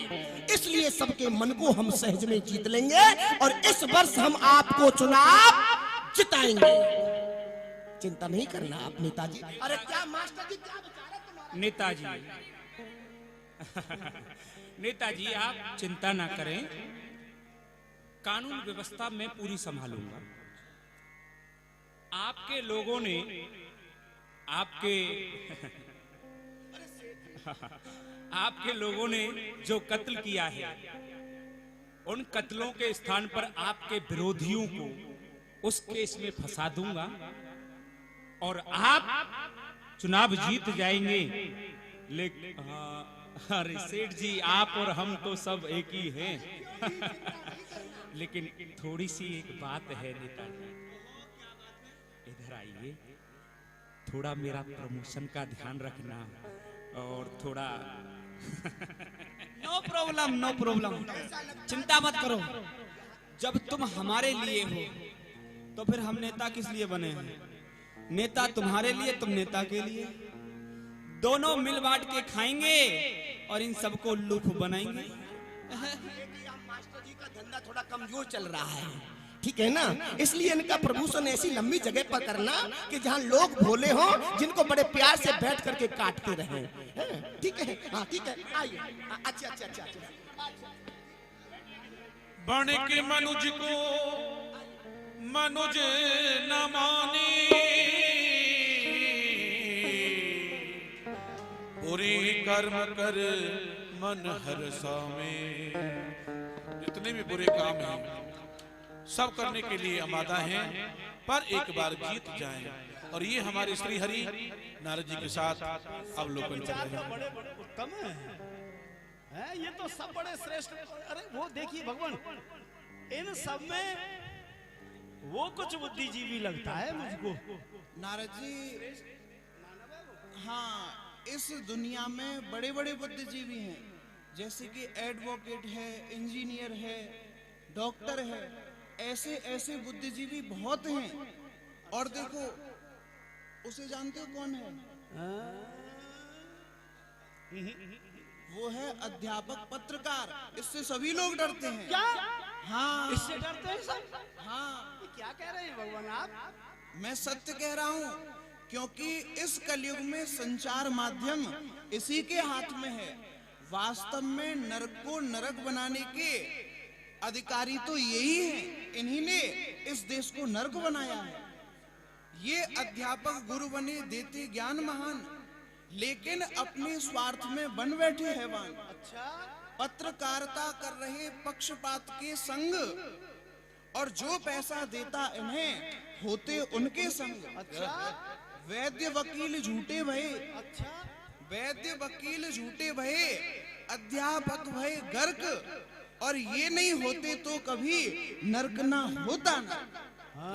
इसलिए सबके मन को हम सहज में जीत लेंगे और इस वर्ष हम आपको चुनाव जिताएंगे। चिंता नहीं करना आप नेताजी। अरे क्या मास्टर जी, क्या विचार है तुम्हारा? नेताजी नेताजी आप चिंता ना करें, कानून व्यवस्था मैं पूरी संभालूंगा। आपके लोगों ने आपके लोगों ने जो कत्ल किया है, उन कत्लों के स्थान पर आपके विरोधियों को उस केस में फंसा दूंगा और आप चुनाव जीत जाएंगे। लेकिन अरे सेठ जी, आप और हम तो सब एक ही हैं। लेकिन थोड़ी सी एक बात है नेताजी, इधर आइए, थोड़ा मेरा प्रमोशन का ध्यान रखना और थोड़ा नो प्रॉब्लम, नो प्रॉब्लम, चिंता मत करो। जब तुम हमारे लिए हो तो फिर हम नेता किस लिए बने हैं? नेता तुम्हारे लिए, तुम नेता के लिए। दोनों मिल बांट के खाएंगे और इन सबको लूफ बनाएंगे। मास्टर जी का धंधा थोड़ा कमजोर चल रहा है, ठीक है ना? इसलिए इनका प्रमोशन ऐसी लंबी जगह पर करना कि जहां लोग भोले हों, जिनको बड़े प्यार से बैठ करके काटते रहे। ठीक है? हाँ ठीक है, आइए। अच्छा अच्छा अच्छा अच्छा। बन के मनुज को मनुज न माने, बुरी कर्म कर मन हरसावे। जितने भी बुरे काम हैं सब करने के लिए आमादा हैं, पर एक बार जीत जाएं। और ये हमारे श्री हरि नारद जी के साथ अवलोकन कर रहे हैं। बड़े बड़े उत्तम हैं, ये तो सब बड़े श्रेष्ठ। अरे वो देखिए भगवान, इन सब में वो कुछ बुद्धिजीवी लगता है मुझको। नारद जी, हाँ, इस दुनिया में बड़े बड़े बुद्धिजीवी हैं, जैसे कि एडवोकेट है, इंजीनियर है, डॉक्टर है। ऐसे ऐसे बुद्धिजीवी बहुत हैं। और देखो, उसे जानते हो कौन है? वो है अध्यापक, पत्रकार। इससे सभी लोग डरते हैं। क्या? हाँ, इससे डरते हैं सब? हाँ। ये क्या कह रहे हैं भगवान आप? मैं सत्य कह रहा हूँ, क्योंकि इस कलयुग में संचार माध्यम इसी के हाथ में है। वास्तव में नरक को नरक बनाने के अधिकारी तो यही हैं। इन्हीं ने इस देश को नरक बनाया है। ये अध्यापक गुरु बने, देते ज्ञान महान, लेकिन अपने स्वार्थ में बन बैठे हैवान। अच्छा, पत्रकारिता कर रहे पक्षपात के संग, और जो पैसा देता इन्हें होते उनके संग। अच्छा, वैद्य वकील झूठे भये, अच्छा, वैद्य वकील झूठे भये, अध्यापक भये गर्क। और ये नहीं होते तो कभी नरक ना होता ना।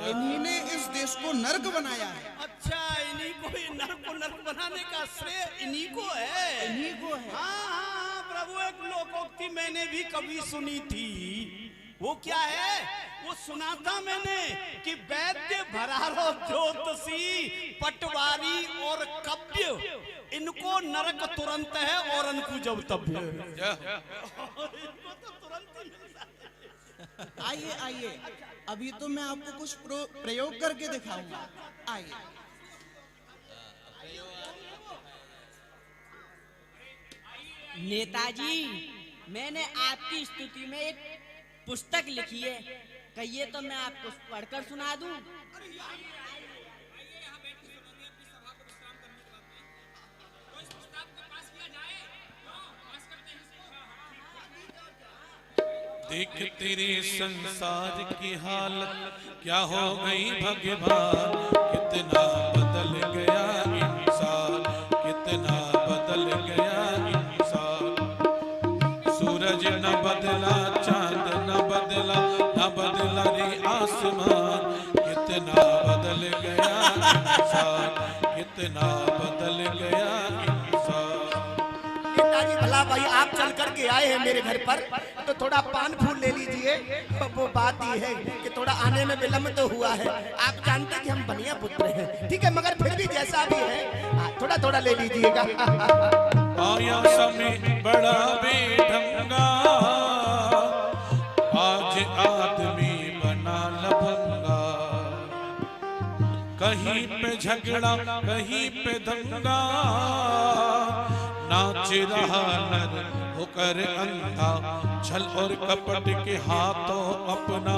इन्हीं ने इस देश को नरक बनाया है। अच्छा, इन्हीं को, नरक को नरक बनाने का श्रेय इन्हीं को है। इन्हीं को है। हाँ हाँ प्रभु, एक लोकोक्ति मैंने भी कभी सुनी थी। वो क्या है? वो सुना था मैंने कि वैद्य, भरारो, ज्योतिषी, पटवारी और कव्य, इनको नरक तुरंत है और इनको जब तब इनको तो तुरंत ही मिलता है। आइए आइए, अभी तो मैं आपको कुछ प्रयोग करके दिखाऊंगा। आइए। नेताजी, मैंने आपकी स्तुति में एक पुस्तक लिखी है, कहिए तो मैं आपको पढ़कर सुना दूं। देख तेरे संसार की हालत क्या हो गई भगवान, कितना बदल गया इंसान, कितना बदल गया इंसान। सूरज न बदला, चांद न बदला, न बदला रे आसमान, कितना बदल गया इंसान, कितना बदल गया इंसान। नेताजी भला भाई, आप चल करके आए हैं मेरे घर पर, तो थोड़ा पान फूल ले लीजिए। वो बात ये है कि थोड़ा आने में विलम्ब तो हुआ है। आप जानते हैं कि हम बनिया पुत्र हैं, ठीक है, मगर फिर भी जैसा भी है थोड़ा थोड़ा ले लीजिएगा। आया समय बड़ा बेढंगा, आज आदमी बना लफंगा। कहीं पे झगड़ा कहीं पे दंगा, नाच रहा नर होकर अंधा, छल और कपट के हाथों अपना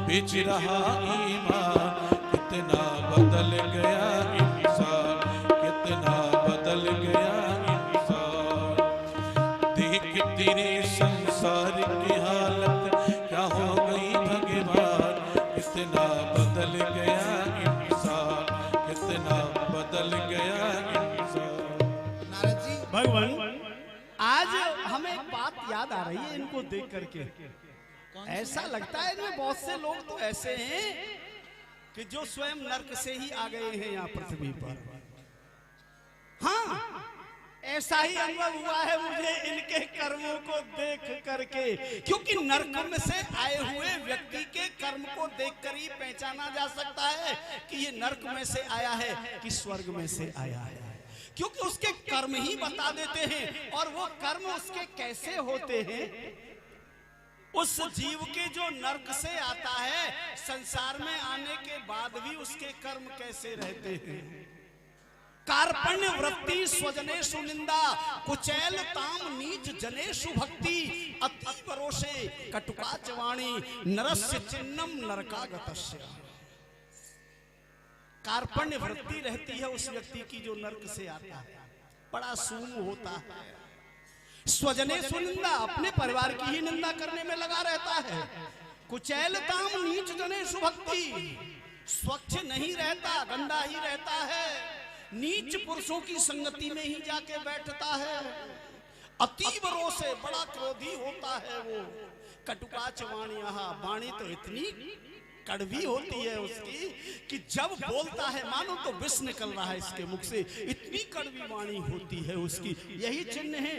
बेच रहा ईमान। कितना बदल गया इंसान, कितना बदल गया इंसान। देख तेरे संसार की हालत क्या हो गई भगवान, कितना बदल गया इंसान, कितना बदल गया इंसान। नारद जी, भगवान आज हमें एक बात याद आ रही है इनको देख करके। ऐसा लगता है इनमें बहुत से लोग तो ऐसे हैं कि जो स्वयं नर्क से ही आ गए हैं यहाँ पृथ्वी पर। हाँ, ऐसा ही अनुभव हुआ है मुझे इनके कर्मों को देख करके, क्योंकि नर्क में से आए हुए व्यक्ति के कर्म को देखकर ही पहचाना जा सकता है कि ये नर्क में से आया है कि स्वर्ग में से आया है, क्योंकि उसके कर्म ही बता देते हैं। और वो कर्म उसके कैसे होते हैं, उस जीव के जो नर्क से आता है, संसार में आने के बाद भी उसके कर्म कैसे रहते हैं। कार्पण्य वृत्ति स्वजनेषु निंदा, कुचैल ताम नीच जनेषु भक्ति, अति परोषे कटुकाच वाणी, नरस्य चिन्नम नरकागतस्य। कार्पण्य वृत्ति रहती है उस व्यक्ति की जो नर्क से आता है, बड़ा सूम होता है। स्वजनेषु निंदा, अपने परिवार की ही निंदा करने में लगा रहता है। कुचैलताम नीच जनेषु भक्ति, स्वच्छ नहीं रहता, गंदा ही रहता है। नीच पुरुषों की संगति में ही जाके बैठता है। अतीब रोषे, बड़ा क्रोधी होता है वो। कटुकाच वाणी, वाणी तो इतनी कड़वी होती है उसकी कि जब बोलता है मानो तो विष निकल रहा है इसके मुख से, इतनी कड़वी वाणी होती है उसकी। यही चिन्ह है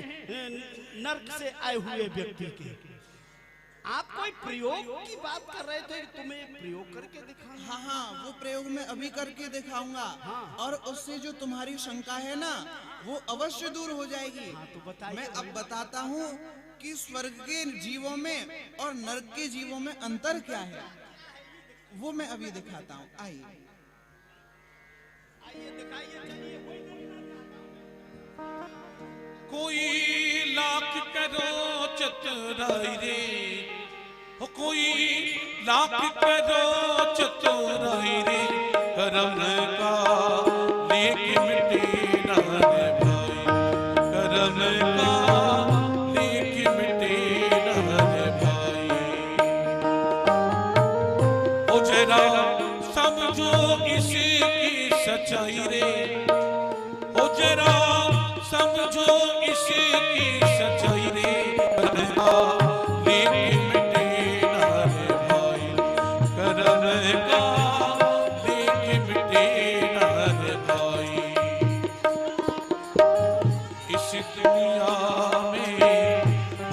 नर्क से आए हुए व्यक्ति के। आप कोई प्रयोग की बात कर रहे थे, तुम्हें प्रयोग करके दिखाऊंगा। हाँ हाँ, वो प्रयोग मैं अभी करके दिखाऊंगा। हाँ। और उससे जो तुम्हारी शंका है ना, वो अवश्य दूर हो जाएगी। हाँ, तो बताइए। मैं अब बताता हूँ कि स्वर्ग के जीवों में और नरक के जीवों में अंतर क्या है, वो मैं अभी दिखाता हूँ। आइए कोई लाख करो चतुराई रे, हो कोई लाख करो चतुराई रे, करम का लेके मिटे ना रे भाई, करम का लेके मिटे ना रे भाई। ओ जरा समझो इसकी सच्चाई रे, ओ जरा समझो इसकी सच्चाई रे, करम का लेके मिटे ना रे भाई, करम का लेके मिटे ना रे भाई। इस दुनिया में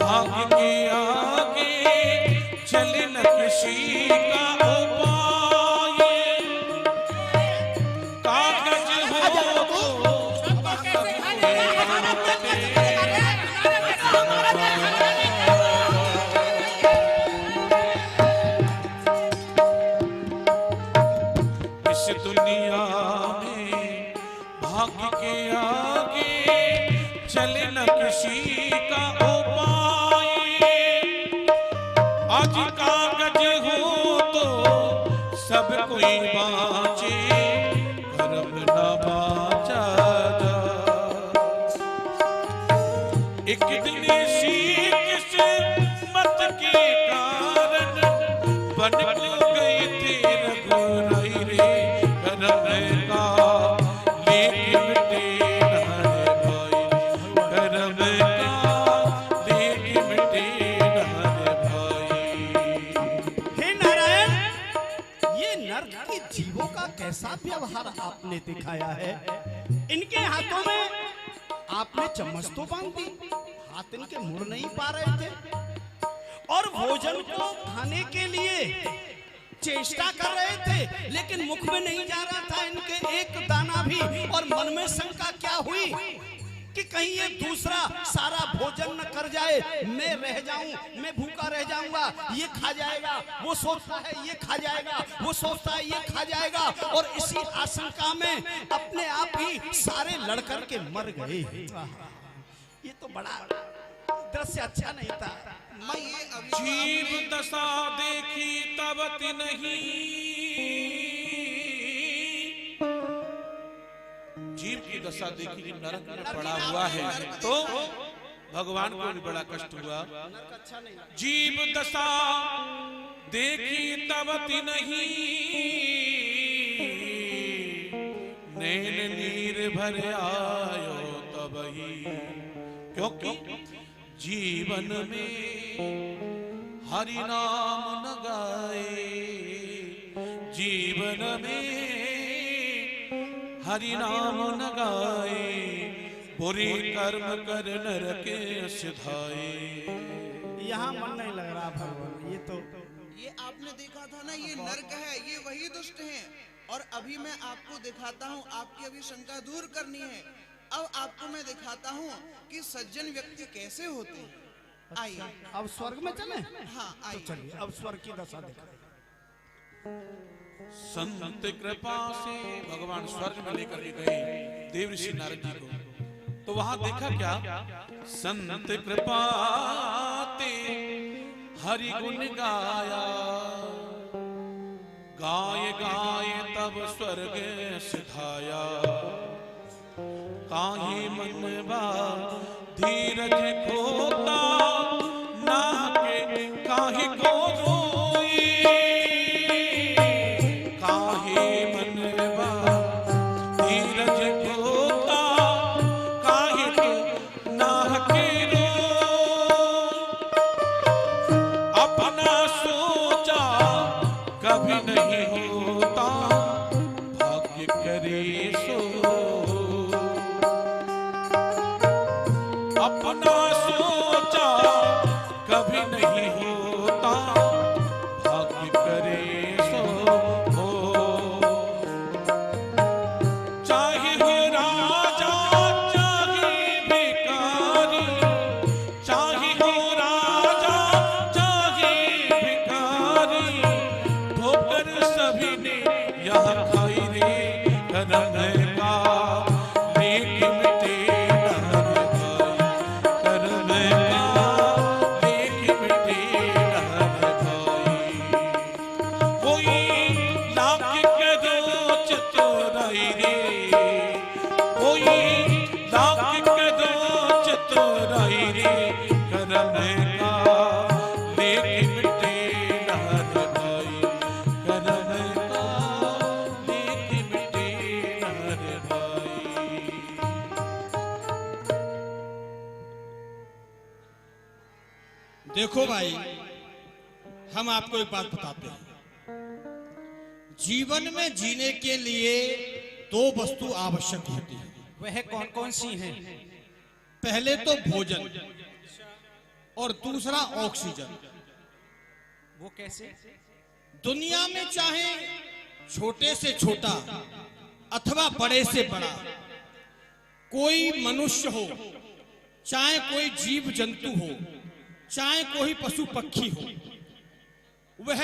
भाग्य के आगे चले न किसी का उपाय, कागज हो तो इस दुनिया में भाग्य के आगे चले न किसी का उपाय। आज कागज हो तो सब कोई बाँचे, कर्म न बाँचा जा। एक दिन इसी किस्मत के कारण बन गई थी रघुराई रे, करम का लेके मिटे ना रे भाई, करम का लेके मिटे ना रे भाई। हे नारायण, ये नर्क के जीवों का कैसा व्यवहार आपने दिखाया है। इनके हाथों में आपने चम्मच तो बांध दी, हाथ इनके मुड़ नहीं पा रहे थे, और भोजन को खाने के लिए चेष्टा कर रहे थे, लेकिन मुख में नहीं जा रहा था इनके एक दाना भी। और मन में शंका क्या हुई कि कहीं ये दूसरा सारा भोजन न कर जाए, मैं रह जाऊं, मैं भूखा रह जाऊंगा, ये खा जाएगा, वो सोचता है ये खा जाएगा, वो सोचता है ये खा जाएगा, और इसी आशंका में अपने आप ही सारे लड़कर के मर गए। ये तो बड़ा दृश्य अच्छा नहीं था। मैं ये अभी जीव दशा देखी तब नहीं, जीव की दशा देखी कि नरक में पड़ा हुआ है तो भगवान को भी बड़ा कष्ट हुआ। जीव दशा देखी तब नहीं, नैन नीर भर आयो तब ही, क्योंकि जीवन में हरि नाम न गाए, जीवन में हरि नाम न गाए, बुरे कर्म कर नरके सिधाए। यहाँ मन नहीं लग रहा भगवान। ये आपने देखा था ना, ये नरक है, ये वही दुष्ट हैं। और अभी मैं आपको दिखाता हूँ, आपकी अभी शंका दूर करनी है। अब आपको मैं दिखाता हूँ कि सज्जन व्यक्ति कैसे होते हैं। आइए अब स्वर्ग में चले। हाँ आइए। चलिए अब स्वर्ग की दशा देखा। संत कृपा से भगवान स्वर्ग में लेकर के गए देव ऋषि नारद जी को। तो वहां देखा क्या, संत कृपा ते हरि गुण गाया, गाय गाय तब स्वर्ग सिधाया, काहे मनवा धीरज खोता, ना के काहे को रोई, काहे मनवा धीरज खोता, काहे तो ना के रो, अपना सोचा कभी नहीं होता, भाग्य करे सो, अपना सोचा कभी नहीं होता, भाग्य करे सो हो। चाहे हो राजा चाहे भिखारी, चाहे हो राजा चाहे भिखारी, ठोकर सभी ने यह खाई रे करम का, लेकिन देखो भाई, हम आपको एक बात बताते हैं। जीवन में जीने के लिए दो वस्तु आवश्यक होती है। वह कौन कौन सी हैं? पहले तो भोजन और दूसरा ऑक्सीजन। वो कैसे? दुनिया में चाहे छोटे से छोटा अथवा बड़े से बड़ा कोई मनुष्य हो, चाहे कोई जीव जंतु हो, चाहे कोई पशु पक्षी हो, वह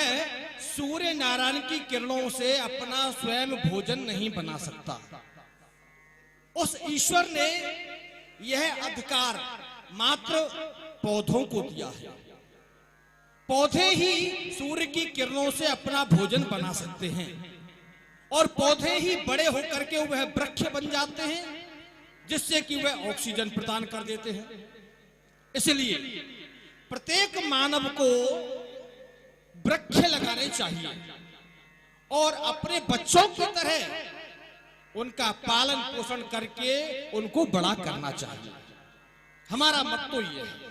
सूर्य नारायण की किरणों से अपना स्वयं भोजन नहीं बना सकता। उस ईश्वर ने यह अधिकार मात्र पौधों को दिया है। पौधे ही सूर्य की किरणों से अपना भोजन बना सकते हैं और पौधे ही बड़े होकर के वह वृक्ष बन जाते हैं, जिससे कि वह ऑक्सीजन प्रदान कर देते हैं। इसलिए प्रत्येक मानव को वृक्ष लगाने चाहिए और अपने बच्चों की तरह उनका पालन पोषण करके उनको बड़ा करना चाहिए। हमारा मत तो ये है।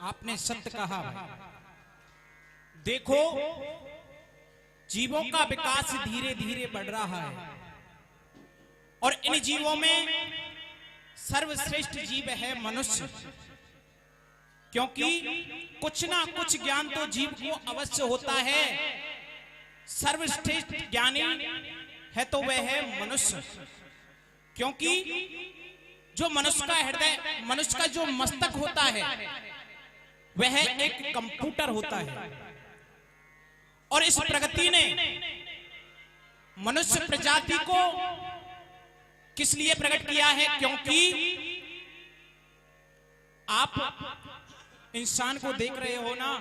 आपने सत्य कहा। देखो, जीवों का विकास धीरे धीरे बढ़ रहा है और इन जीवों में सर्वश्रेष्ठ जीव है मनुष्य, क्योंकि कुछ ना कुछ ज्ञान तो जीव को अवश्य होता है। सर्वश्रेष्ठ ज्ञानी है तो वह है मनुष्य, क्योंकि जो मनुष्य का हृदय, मनुष्य का जो मस्तक होता है वह एक कंप्यूटर होता है। और इस प्रगति ने मनुष्य प्रजाति को किस लिए प्रकट किया है? क्योंकि आप इंसान को देख रहे हो ना,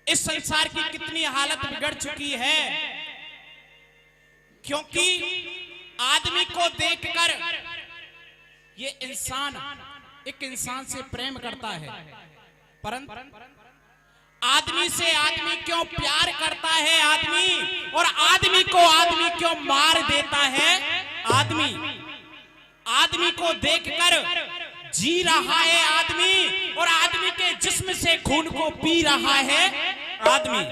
इस संसार की कितनी हालत बिगड़ चुकी है। क्योंकि आदमी को देखकर ये इंसान एक इंसान से प्रेम करता है, परंतु आदमी से आदमी क्यों प्यार करता है आदमी, और आदमी को आदमी क्यों मार देता है आदमी? आदमी को देखकर जी रहा है आदमी, और आदमी के जिस्म से खून को पी रहा है आदमी।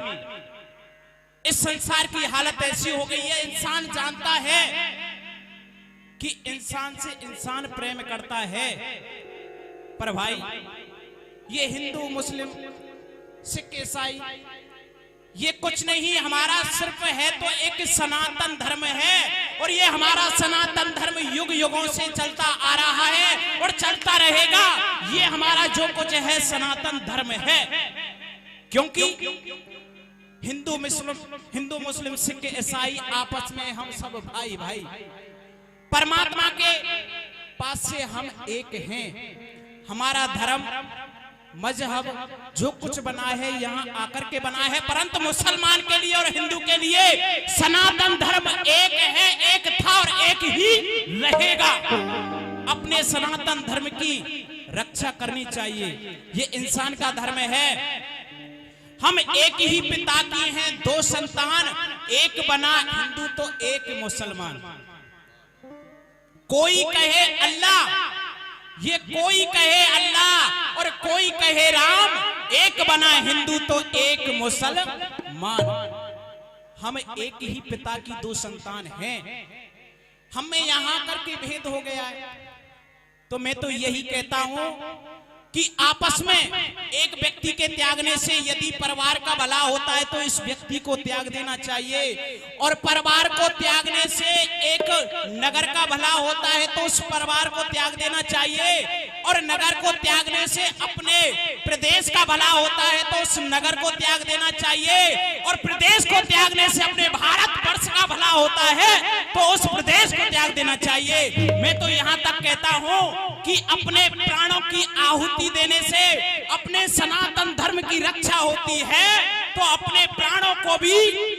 इस संसार की हालत ऐसी हो गई है, इंसान जानता है कि इंसान से इंसान प्रेम करता है, पर भाई ये हिंदू मुस्लिम सिख ईसाई ये कुछ नहीं, हमारा सिर्फ है तो एक सनातन धर्म है। और ये हमारा सनातन धर्म युग युगों से चलता आ रहा है और चलता रहेगा। ये हमारा जो कुछ है सनातन धर्म है। क्योंकि हिंदू मुस्लिम सिख ईसाई आपस में हम सब भाई भाई, परमात्मा के पास से हम एक हैं। हमारा धर्म मजहब जो कुछ बना है यहाँ आकर के बना है, परंतु मुसलमान के लिए और हिंदू के लिए सनातन धर्म एक है, एक था और एक ही रहेगा। अपने सनातन धर्म की रक्षा करनी चाहिए। ये इंसान का धर्म है। हम एक ही पिता की हैं, दो संतान, एक बना हिंदू तो एक मुसलमान। कोई कहे अल्लाह, ये कोई कहे अल्लाह और कोई कहे राम, एक बना हिंदू तो एक मुसलमान। हम एक ही पिता की दो संतान हैं। हमें यहां करके भेद हो गया है। तो मैं तो यही कहता हूं कि आपस में एक व्यक्ति के त्यागने से यदि परिवार का भला होता है तो इस व्यक्ति को त्याग देना चाहिए, और परिवार को त्यागने से एक नगर का भला होता है तो उस परिवार को त्याग देना चाहिए, और नगर को त्यागने से अपने प्रदेश का भला होता है तो उस नगर को त्याग देना चाहिए, और प्रदेश को त्यागने से अपने भारत वर्ष का भला होता है तो उस प्रदेश को त्याग देना चाहिए। मैं तो यहाँ तक कहता हूँ कि अपने प्राणों की आहुति देने से अपने सनातन धर्म की रक्षा होती है, तो अपने प्राणों को भी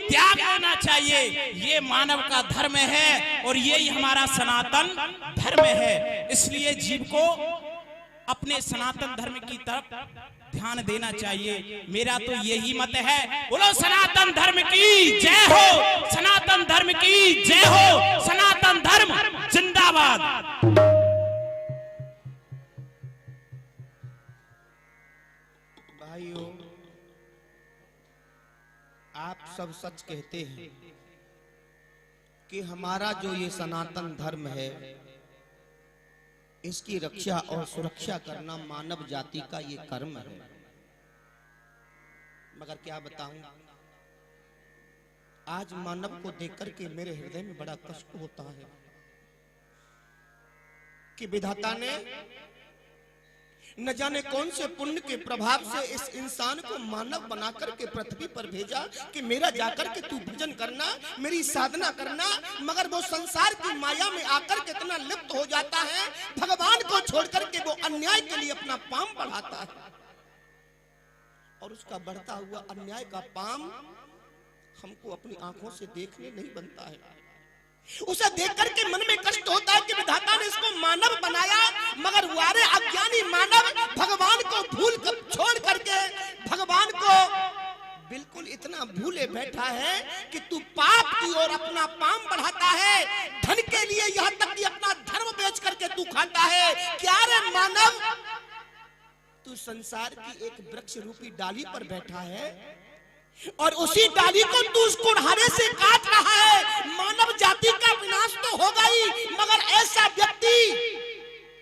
त्याग देना चाहिए। ये मानव का धर्म है और यही हमारा सनातन धर्म है। इसलिए जीव को अपने सनातन धर्म की तरफ ध्यान देना चाहिए। मेरा तो यही मत है। बोलो सनातन धर्म की जय हो, सनातन धर्म की जय हो, सनातन धर्म जिंदाबाद। भाइयों, आप सब सच कहते हैं कि हमारा जो ये सनातन धर्म है इसकी रक्षा और सुरक्षा करना मानव जाति का ये कर्म है। मगर क्या बताऊं, आज मानव को देखकर के मेरे हृदय में बड़ा कष्ट होता है कि विधाता ने न जाने कौन से पुण्य के प्रभाव से इस इंसान को मानव बनाकर के पृथ्वी पर भेजा कि मेरा जाकर के तू भजन करना, मेरी साधना करना। मगर वो संसार की माया में आकर के इतना लिप्त हो जाता है, भगवान को छोड़कर के वो अन्याय के लिए अपना पाम बढ़ाता है, और उसका बढ़ता हुआ अन्याय का पाम हमको अपनी आंखों से देखने नहीं बनता है। उसे देख करके मन में कष्ट होता है कि विधाता ने इसको मानव बनाया, मगर वारे अज्ञानी मानव भगवान को भूल कर छोड़ करके भगवान को बिल्कुल इतना भूले बैठा है कि तू पाप की ओर अपना पाम बढ़ाता है। धन के लिए यहाँ तक कि अपना धर्म बेच करके तू खाता है। क्या रे मानव, तू संसार की एक वृक्ष रूपी डाली पर बैठा है और उसी डाली को तू उस कुल्हाड़े से काट रहा है। मानव जाति का विनाश तो होगा ही, मगर ऐसा व्यक्ति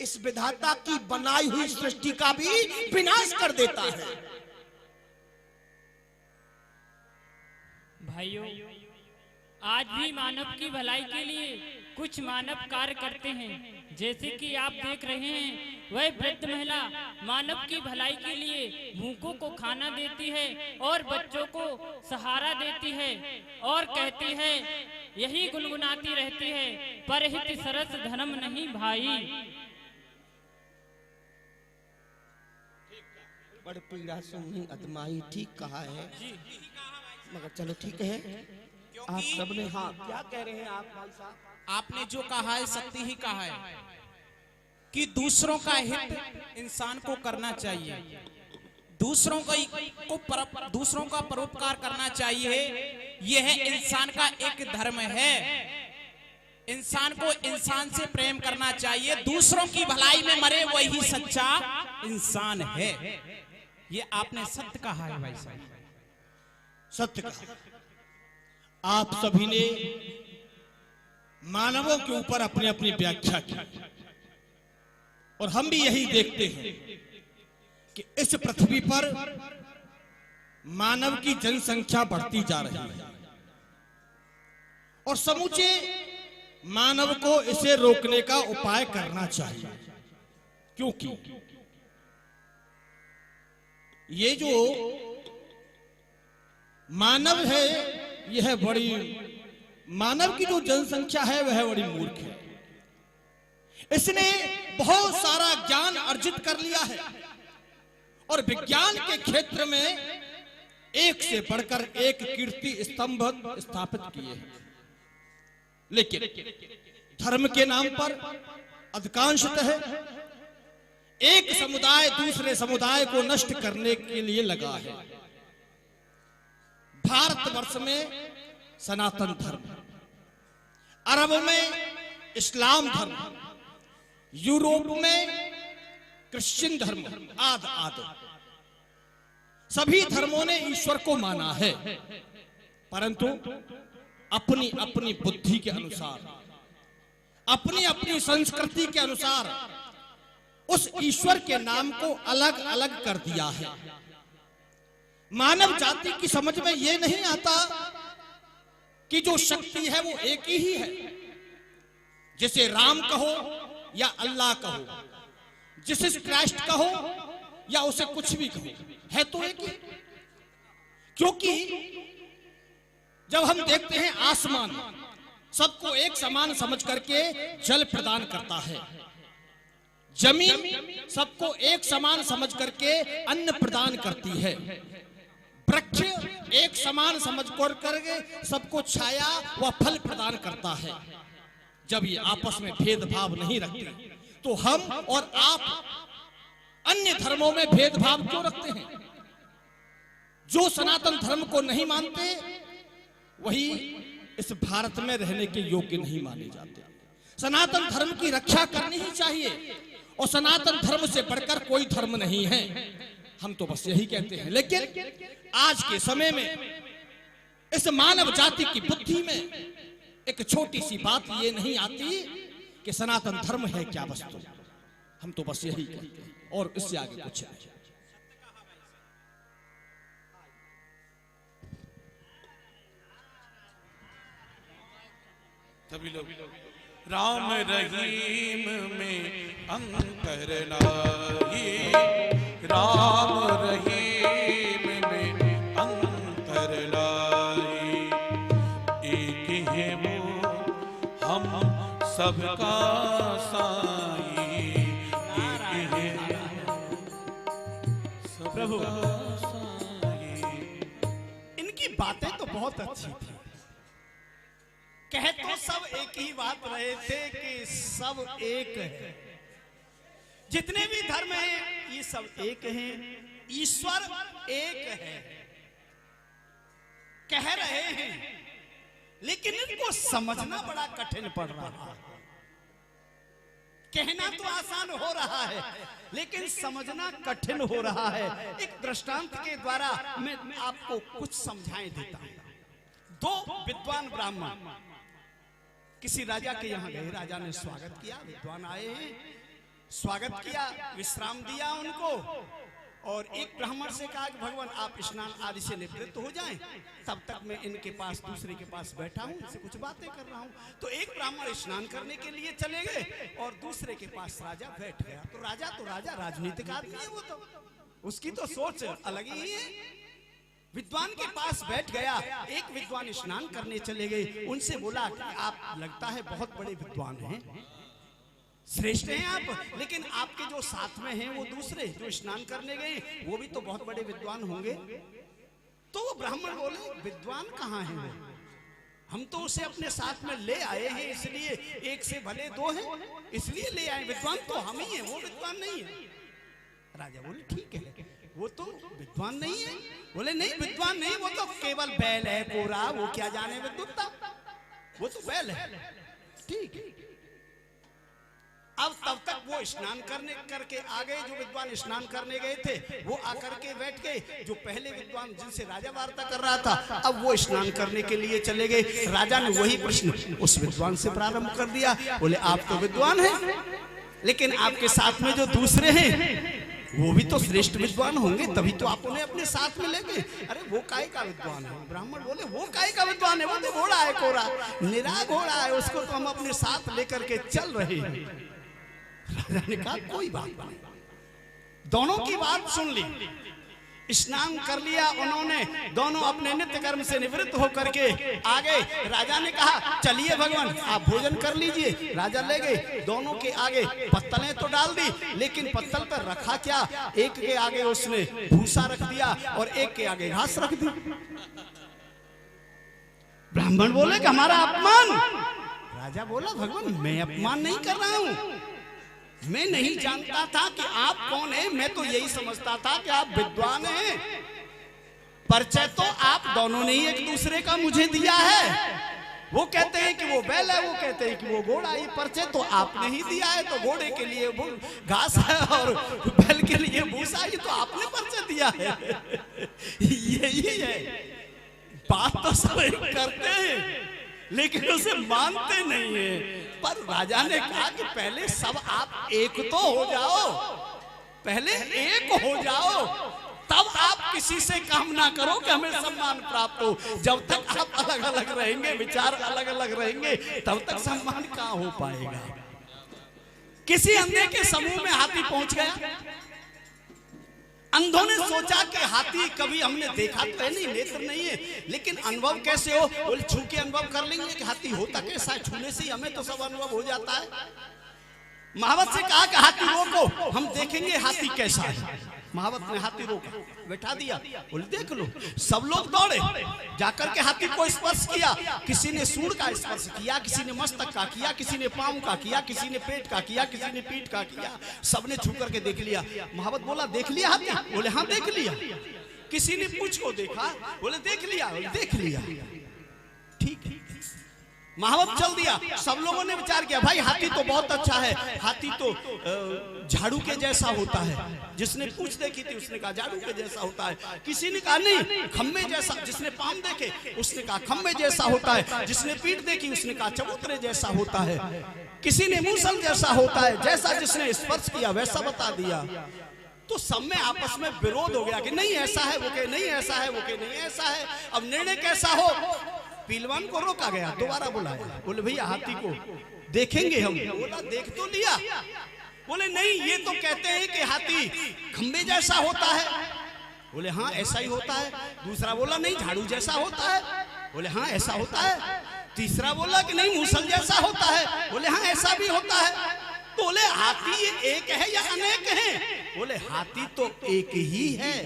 इस विधाता की बनाई हुई सृष्टि का भी विनाश कर देता है। भाइयों, आज भी मानव की भलाई के लिए कुछ मानव कार्य करते हैं, जैसे कि आप देख रहे हैं, वह वृद्ध महिला मानव की भलाई के लिए भूखों को खाना देती है और बच्चों को सहारा देती है और कहती है, यही गुनगुनाती रहती है, परहित सरस धर्म नहीं भाई। बड़ पीड़ा सुननी अदमाई, ठीक कहा है, मगर चलो ठीक है। आप सबने, हाँ क्या कह रहे हैं आप भाई साहब? आपने जो कहा है सत्य ही कहा है कि दूसरों का हित इंसान को करना चाहिए, दूसरों का परोपकार करना चाहिए। यह इंसान का एक धर्म है। इंसान को इंसान से प्रेम करना चाहिए, दूसरों की भलाई में मरे वही सच्चा इंसान है। ये आपने सत्य कहा है भाई साहब, सत्य कहा। आप सभी ने मानवों के ऊपर अपनी अपनी व्याख्या की और हम भी यही देखते हैं कि इस पृथ्वी पर मानव की जनसंख्या बढ़ती जा रही है और समूचे मानव को इसे रोकने का उपाय करना चाहिए, क्योंकि ये जो मानव है, यह बड़ी, मानव की जो जनसंख्या है वह बड़ी मूर्ख है। इसने बहुत सारा ज्ञान अर्जित कर लिया है और विज्ञान के क्षेत्र में एक से बढ़कर एक कीर्ति स्तंभ स्थापित किए हैं, लेकिन धर्म के नाम पर अधिकांशतः एक समुदाय दूसरे समुदाय को नष्ट करने के लिए लगा है। भारतवर्ष में सनातन धर्म, अरब में इस्लाम धर्म, यूरोप में क्रिश्चियन धर्म आदि आदि सभी धर्मों ने ईश्वर को माना है, परंतु अपनी अपनी बुद्धि के अनुसार, अपनी अपनी संस्कृति के अनुसार उस ईश्वर के नाम को अलग अलग कर दिया है। मानव जाति की समझ में यह नहीं आता कि जो शक्ति है वो एक ही है। जिसे राम कहो या अल्लाह कहो, जिसे क्राइस्ट कहो या उसे कुछ भी कहो, है तो एक ही। क्योंकि जब हम देखते हैं आसमान सबको एक समान समझ करके जल प्रदान करता है, जमीन सबको एक समान समझ करके अन्न प्रदान करती है, वृक्ष एक समान समझ कर करके सबको छाया व फल प्रदान करता है। जब ये आपस में भेदभाव नहीं रखते तो हम और आप अन्य धर्मों में भेदभाव क्यों रखते हैं? जो सनातन धर्म को नहीं मानते वही इस भारत में रहने के योग्य नहीं माने जाते। सनातन धर्म की रक्षा करनी ही चाहिए और सनातन धर्म से बढ़कर कोई धर्म नहीं है, हम तो बस यही कहते हैं। लेकिन आज के समय में इस मानव जाति की बुद्धि में एक छोटी सी बात ये नहीं आती कि सनातन धर्म है क्या वस्तु। हम तो बस यही कहते हैं और इससे आगे कुछ नहीं। सभी लोग राम रहीम में अंतर लाई, राम रहीम में अंतर लाई, एक है वो हम सबका साई, एक है सबका साई। इनकी बातें तो बहुत अच्छी थी, कह तो सब एक ही बात रहे थे कि सब एक है। जितने भी धर्म हैं ये सब एक हैं, ईश्वर एक है कह रहे हैं, लेकिन इनको समझना बड़ा कठिन पड़ रहा है। कहना तो आसान हो रहा है लेकिन समझना कठिन हो रहा है। एक दृष्टांत के द्वारा मैं आपको कुछ समझाए देता हूं। दो विद्वान ब्राह्मण किसी राजा के यहाँ गए, राजा ने स्वागत किया, विद्वान आए हैं, स्वागत किया, विश्राम दिया उनको और एक ब्राह्मण से कहा कि भगवान आप स्नान आदि से निवृत्त हो जाएं, तब तक मैं इनके पास दूसरे के पास बैठा हूं, इनसे कुछ बातें कर रहा हूं। तो एक ब्राह्मण स्नान करने के लिए चले गए और दूसरे के पास राजा बैठ गया। तो राजा राजनीतिक आदमी है, वो तो उसकी तो सोच अलग ही है। विद्वान के पास बैठ गया। एक विद्वान स्नान करने चले गए, उनसे बोला कि आप लगता है बहुत बड़े विद्वान हैं, श्रेष्ठ हैं आप, लेकिन आपके जो साथ में हैं वो दूसरे जो स्नान करने गए वो भी तो बहुत बड़े विद्वान होंगे। तो वो ब्राह्मण बोले विद्वान कहाँ हैं वो, हम तो उसे अपने साथ में ले आए हैं, इसलिए एक से भले दो हैं इसलिए ले आए, विद्वान तो हम ही हैं, वो विद्वान नहीं है। राजा बोले ठीक है, वो तो विद्वान नहीं है। बोले नहीं विद्वान नहीं, वो तो केवल बैल है कोरा, वो क्या जाने विद्वत्ता, वो तो बैल है। ठीक है, अब तब तक वो स्नान करके आ गए, जो विद्वान स्नान करने गए थे वो आकर के बैठ गए। जो पहले विद्वान जिनसे राजा वार्ता कर रहा था, अब वो स्नान करने के लिए चले गए। राजा ने वही प्रश्न उस विद्वान से प्रारंभ कर दिया। बोले आप तो विद्वान हैं, लेकिन आपके साथ में जो दूसरे हैं वो भी तो श्रेष्ठ विद्वान होंगे, तभी तो आप उन्हें अपने साथ में ले गए। अरे वो काय का विद्वान है? ब्राह्मण बोले वो काय का विद्वान है, वो तो घोड़ा है कोरा, निरा घोड़ा है, उसको तो हम अपने साथ लेकर के चल रहे हैं। राजा ने कहा कोई बात नहीं, दोनों की बात सुन ली, स्नान कर लिया उन्होंने, दोनों अपने नित्य कर्म से निवृत्त होकर के आ गए। राजा ने कहा चलिए भगवान आप भोजन कर लीजिए। राजा ले गए, दोनों के आगे पत्तलें तो डाल दी, लेकिन पत्तल पर रखा क्या, एक के आगे उसने भूसा रख दिया और एक के आगे घास रख दी। ब्राह्मण बोले कि हमारा अपमान। राजा बोला भगवान मैं अपमान नहीं कर रहा हूं, मैं नहीं जानता था कि आप कौन हैं, मैं तो यही समझता था कि आप विद्वान हैं। परिचय तो आप दोनों ने ही एक दूसरे का मुझे दिया है। वो कहते हैं कि वो बैल है, वो कहते हैं कि वो घोड़ा, ये परिचय तो आपने ही दिया है। तो घोड़े के लिए घास है और बैल के लिए भूसा, ये तो आपने परिचय दिया है। यही है, बात तो सब करते हैं लेकिन उसे मानते नहीं है। पर राजा ने कहा कि पहले सब आप एक तो हो जाओ, पहले एक हो जाओ, तब आप किसी से काम ना करो कि हमें सम्मान प्राप्त हो। जब तक आप अलग अलग रहेंगे, विचार अलग अलग रहेंगे, तब तक सम्मान कहाँ हो पाएगा। किसी अंधे के समूह में हाथी पहुंच गया। अंधों ने सोचा कि हाथी कभी हमने देखा तो है नहीं, नेत्र नहीं है, लेकिन अनुभव कैसे हो, बोले छू के अनुभव कर लेंगे कि हाथी होता कैसा है, छूने से ही हमें तो सब अनुभव हो जाता है। महावत से कहा कि हाथी रोको, हम देखेंगे हाथी कैसा है। महावत ने हाथी रोका, बैठा दिया, बोले देख लो। सब लोग दौड़े, जाकर के हाथी को स्पर्श किया। किसी ने सूंड का स्पर्श किया, किसी ने मस्तक का किया, किसी ने पांव का किया, किसी ने पेट का किया, किसी ने पीठ का किया, सबने छू करके देख लिया। महावत बोला देख लिया हाथी? बोले हाँ देख लिया। किसी ने पूंछ को देखा? बोले देख लिया। बोले देख लिया, ठीक है। महावत चल दिया। सब लोगों ने विचार किया भाई हाथी तो बहुत अच्छा है, हाथी तो झाड़ू के जैसा होता है। जिसने पूंछ देखी थी उसने कहा झाड़ू के जैसा होता है। किसी ने कहा नहीं खम्बे जैसा, जिसने पाम देखे उसने कहा खम्बे जैसा होता है। जिसने पीठ देखी उसने कहा चबूतरे जैसा होता है। किसी ने मूसल जैसा होता है, जैसा जिसने स्पर्श किया वैसा बता दिया। तो सब में आपस में विरोध हो गया कि नहीं ऐसा है, वो कहे नहीं ऐसा है, वो कहे नहीं ऐसा है। अब निर्णय कैसा हो? पहलवान को रोका गया, दोबारा बुलाया, बोले भैया हाथी को देखेंगे हम। बोला देख तो लिया। बोले नहीं ये तो कहते हैं कि हाथी खंबे जैसा होता है। बोले हाँ ऐसा ही होता है। दूसरा बोला नहीं झाड़ू जैसा होता है। बोले हाँ ऐसा होता है। तीसरा बोला कि नहीं मूसल जैसा होता है। बोले हाँ ऐसा भी होता है। बोले हाथी ये एक है या अनेक है? बोले हाथी तो एक ही है,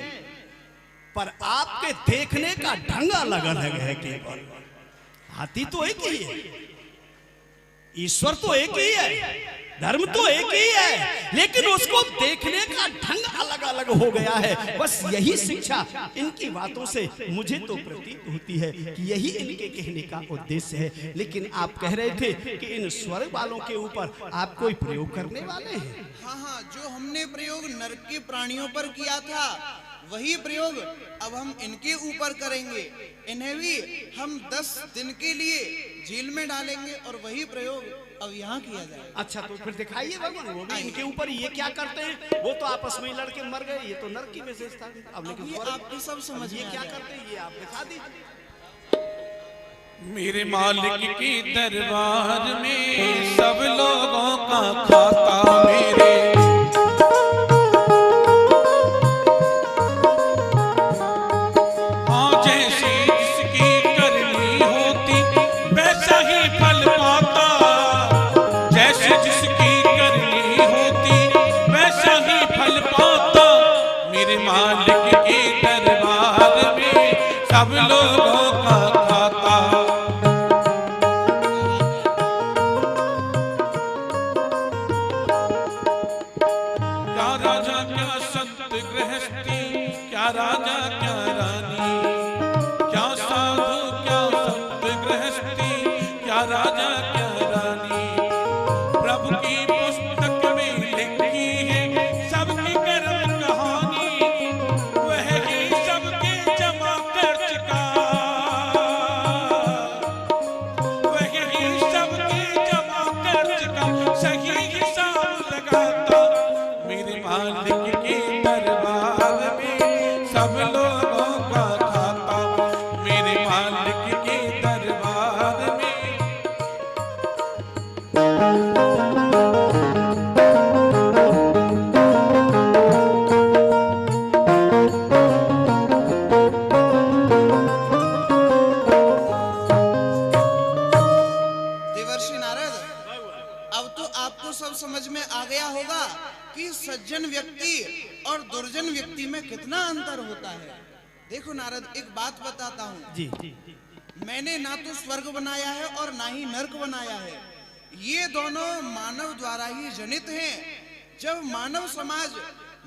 पर आपके देखने का ढंग अलग अलग है। केवल हाथी तो एक ही है, ईश्वर तो एक ही है, धर्म तो एक ही है, लेकिन उसको देखने का ढंग अलग अलग हो गया है। बस यही शिक्षा इनकी बातों से मुझे तो प्रतीत होती है कि यही इनके कहने का उद्देश्य है। लेकिन आप कह रहे थे कि इन स्वर्ग वालों के ऊपर आप कोई प्रयोग करने वाले हैं? हाँ हाँ, जो हमने प्रयोग नरक के प्राणियों पर किया था वही प्रयोग अब हम इनके ऊपर करेंगे। इन्हें भी हम 10 दिन के लिए जेल में डालेंगे और वही प्रयोग अब यहाँ किया जाए। अच्छा तो फिर दिखाइए भगवान, वो भी इनके ऊपर ये क्या करते हैं। वो तो आपस में लड़के मर गए, ये तो नर्क की विशेषता है। अब लेकिन ये आपकी सब समझ ये में क्या आ जाए। करते हैं ये आप दिखा दीजिए। मेरे मालिक के दरबार में सब लोगों का खाता मेरे। हाँ जैसी जिसकी करनी होती वैसा ही फल पाता। जैसे जिसकी करनी होती वैसा ही फल पाता। मेरे मालिक के दरबार में सब लोगों का खाता। क्या राजा क्या संत गृहस्थी, क्या राजा क्या रानी, क्या साधु क्या संत गृहस्थी, क्या राजा क्या रानी। प्रभु की पुस्तक में लिखी है सबकी कर्म कहानी। वह ही सबके जमा कर चुका, वह ही सबके जमा कर चुका, सही हिसाब लगाता। मेरे मालिक के दरबार में सब लोगों का खाता। मेरे मालिक के दरबार में देवर्षि नारद, अब तो आपको सब समझ में आ गया होगा कि सज्जन व्यक्ति और दुर्जन व्यक्ति में कितना अंतर होता है। देखो नारद, एक बात बताता हूँ जी मैंने ना तो स्वर्ग बनाया है और ना ही नरक बनाया है। ये दोनों मानव द्वारा ही जनित हैं। जब मानव समाज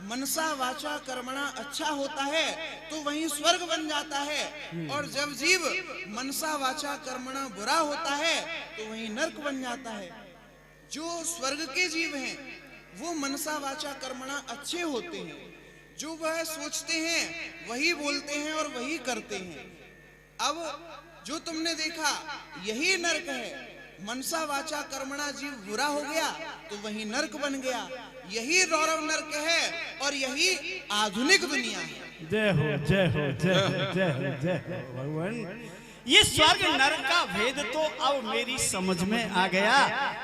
मनसा वाचा कर्मणा अच्छा होता है तो वहीं स्वर्ग बन जाता है, और जब जीव मनसा वाचा कर्मणा बुरा होता है तो वहीं नरक बन जाता है। जो स्वर्ग के जीव हैं वो मनसा वाचा कर्मणा अच्छे होते हैं। जो वह सोचते हैं वही बोलते हैं और वही करते हैं। अब जो तुमने देखा यही नरक है। मनसा वाचा कर्मणा जीव बुरा हो गया तो वही नरक बन गया। यही रौरव नरक है और यही आधुनिक दुनिया है। जय हो जय हो जय हो जय हो जय हो भगवान। ये स्वर्ग नरक का भेद तो अब मेरी समझ में आ गया,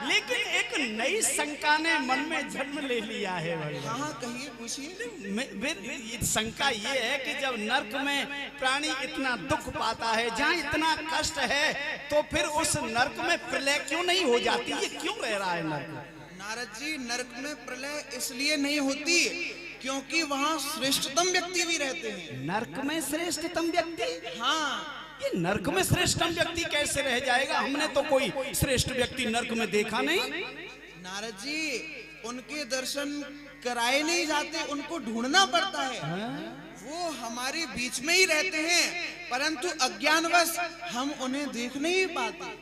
लेकिन एक नई शंका ने मन में जन्म ले लिया है भगवान। हाँ कहिए, पूछिए। शंका ये है कि जब नरक में प्राणी इतना दुख पाता है, जहाँ इतना कष्ट है, तो फिर उस नरक में प्रलय क्यों नहीं हो जाती? ये क्यों रह रहा है नरक? नारद जी, नरक में प्रलय इसलिए नहीं होती क्योंकि वहाँ श्रेष्ठतम व्यक्ति भी रहते हैं। नरक में श्रेष्ठतम व्यक्ति? हाँ। ये नरक में श्रेष्ठतम व्यक्ति कैसे रह जाएगा? हमने तो कोई श्रेष्ठ व्यक्ति नरक में देखा नहीं। नारद जी, उनके दर्शन कराए नहीं जाते, उनको ढूंढना पड़ता है। वो हमारे बीच में ही रहते हैं, परंतु अज्ञानवश हम उन्हें देख नहीं पाते।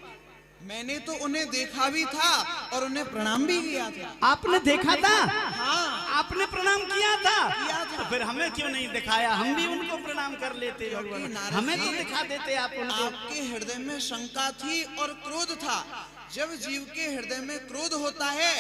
मैंने तो उन्हें देखा भी था और उन्हें प्रणाम भी किया था। आपने देखा था? हाँ। आपने प्रणाम किया था? किया था। तो फिर हमें क्यों नहीं दिखाया? हम भी उनको प्रणाम कर लेते भगवान, हमें तो दिखा देते आप उनको। आपके हृदय में शंका थी और क्रोध था। जब जीव के हृदय में क्रोध होता है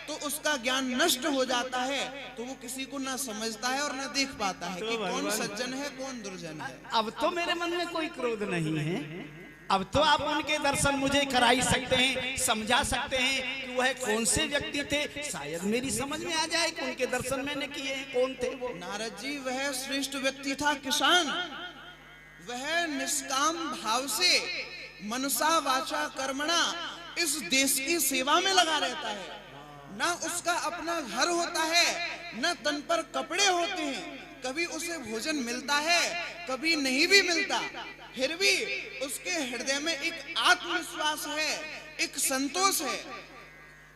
तो उसका ज्ञान नष्ट हो जाता है, तो वो किसी को ना समझता है और ना देख पाता है कि कौन सज्जन है कौन दुर्जन है। अब तो मेरे मन में कोई क्रोध नहीं है। अब तो आप उनके दर्शन मुझे कराई सकते हैं, समझा सकते हैं कि वह कौन से व्यक्ति थे। शायद मेरी समझ में आ जाए कि उनके दर्शन मैंने किए हैं, कौन थे वो। नारद जी, वह श्रेष्ठ व्यक्ति था किसान। वह निष्काम भाव से मनसा वाचा कर्मणा इस देश की सेवा में लगा रहता है। ना उसका अपना घर होता है, न तन पर कपड़े होते हैं। कभी उसे भोजन मिलता है, कभी नहीं भी मिलता, फिर भी उसके हृदय में एक आत्मविश्वास है, एक संतोष है।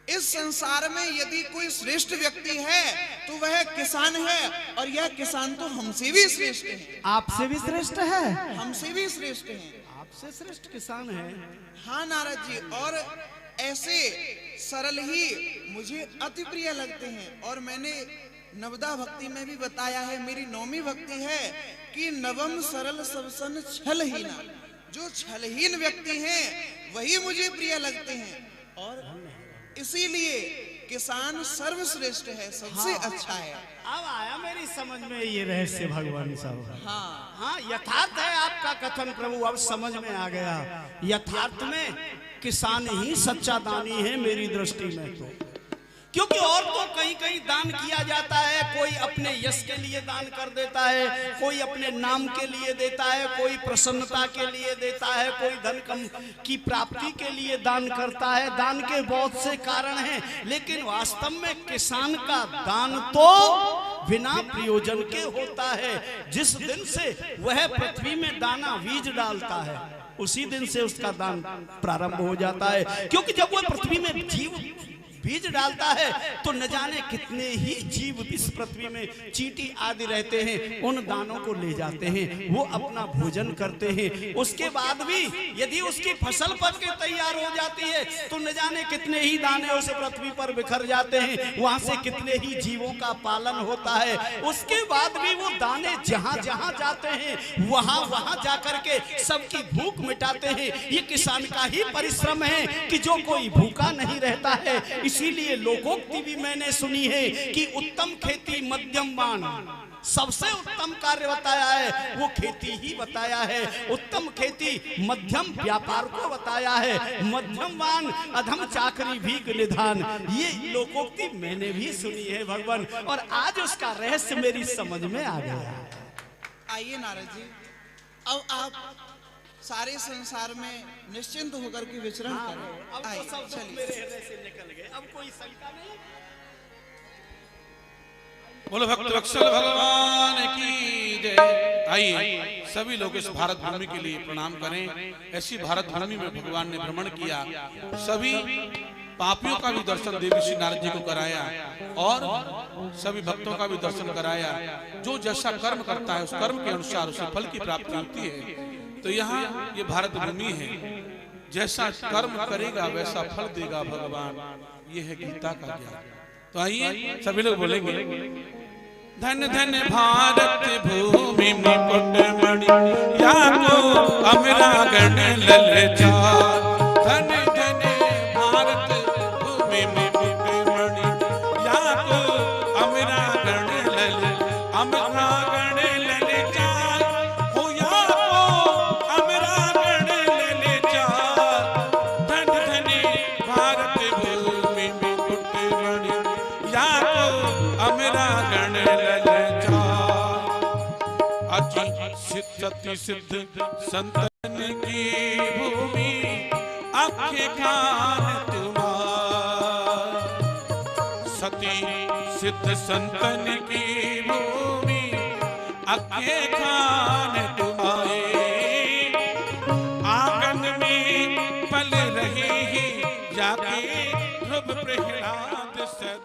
इस संसार में यदि कोई श्रेष्ठ व्यक्ति है तो वह किसान है, और यह किसान तो हमसे भी श्रेष्ठ है। आपसे भी श्रेष्ठ है? हमसे भी श्रेष्ठ है। आपसे श्रेष्ठ किसान है? हाँ नारद जी, और ऐसे सरल ही मुझे अति प्रिय लगते हैं। और मैंने नवदा भक्ति में भी बताया है, मेरी नौवीं भक्ति है कि नवम सरल सबसन छलहीना। जो छलहीन व्यक्ति हैं वही मुझे प्रिय लगते हैं और इसीलिए किसान सर्वश्रेष्ठ है, सबसे अच्छा है। अब आया मेरी समझ में ये रहस्य भगवान साहब। हाँ हाँ, यथार्थ है आपका कथन प्रभु, अब समझ में आ गया। यथार्थ में किसान ही सच्चा दानी है मेरी दृष्टि में तो, क्योंकि और तो कहीं कहीं दान किया जाता है, कोई अपने यश के लिए दान कर देता है, कोई अपने नाम के लिए देता है, कोई प्रसन्नता के लिए देता है, कोई धन कम की प्राप्ति के लिए दान करता है। दान के बहुत से कारण हैं, लेकिन वास्तव में किसान का दान तो बिना प्रयोजन के होता है। जिस दिन से वह पृथ्वी में दाना बीज डालता है उसी दिन से उसका दान प्रारंभ हो जाता है, क्योंकि जब वह पृथ्वी में जीव बीज डालता है तो न जाने कितने ही जीव इस पृथ्वी में चींटी आदि रहते हैं, उन दानों को ले जाते हैं, वो अपना भोजन करते हैं। उसके बाद भी यदि उसकी फसल पक के तैयार हो जाती है तो न जाने कितने ही दाने उस पृथ्वी पर बिखर जाते हैं, वहां से कितने ही जीवों का पालन होता है। उसके बाद भी वो दाने जहां जहां जाते हैं वहां वहां जाकर के सबकी भूख मिटाते हैं। ये किसान का ही परिश्रम है कि जो कोई भूखा नहीं रहता है। इसीलिए लोकोक्ति भी मैंने सुनी है कि उत्तम खेती मध्यम वान, सबसे उत्तम कार्य बताया है वो खेती ही बताया है। उत्तम खेती मध्यम व्यापार को बताया है, मध्यम वान अधम चाकरी भीख निधान, ये लोकोक्ति मैंने भी सुनी है भगवान, और आज उसका रहस्य मेरी समझ में आ गया। आइए नारद जी, अब आप सारे संसार में निश्चिंत होकर के विचरण करें। अब तो सब दुख मेरे हृदय से निकल गए, अब कोई शंका नहीं। बोलो भक्त वत्सल भगवान की जय। आइए सभी लोग इस भारत भूमि के लिए प्रणाम करें। ऐसी भारत भूमि में भगवान ने भ्रमण किया, सभी पापियों का भी दर्शन देवी श्री नारद जी को कराया और सभी भक्तों का भी दर्शन कराया। जो जैसा कर्म करता है उस कर्म के अनुसार उसे फल की प्राप्ति होती है। तो यहाँ ये भारत भूमि है, जैसा कर्म करेगा वैसा फल देगा भगवान, ये है गीता का ज्ञान। तो आइए सभी लोग बोलेंगे, धन धन भारत भूमि मुकुट मणि, या को अमरा गण ललचार। धन धन भारत भूमि मुकुट मणि, या को अमरा गण अमरा गण ललचार। हो या को अमरा गण ललचार। धन धन भारत भूमि मुकुट मणि, या को अमरा गण सती सिद्ध संतन की भूमि, आंखें कान तुम्हार। सती सिद्ध संतन की भूमि, आंखें कान तुम्हारे।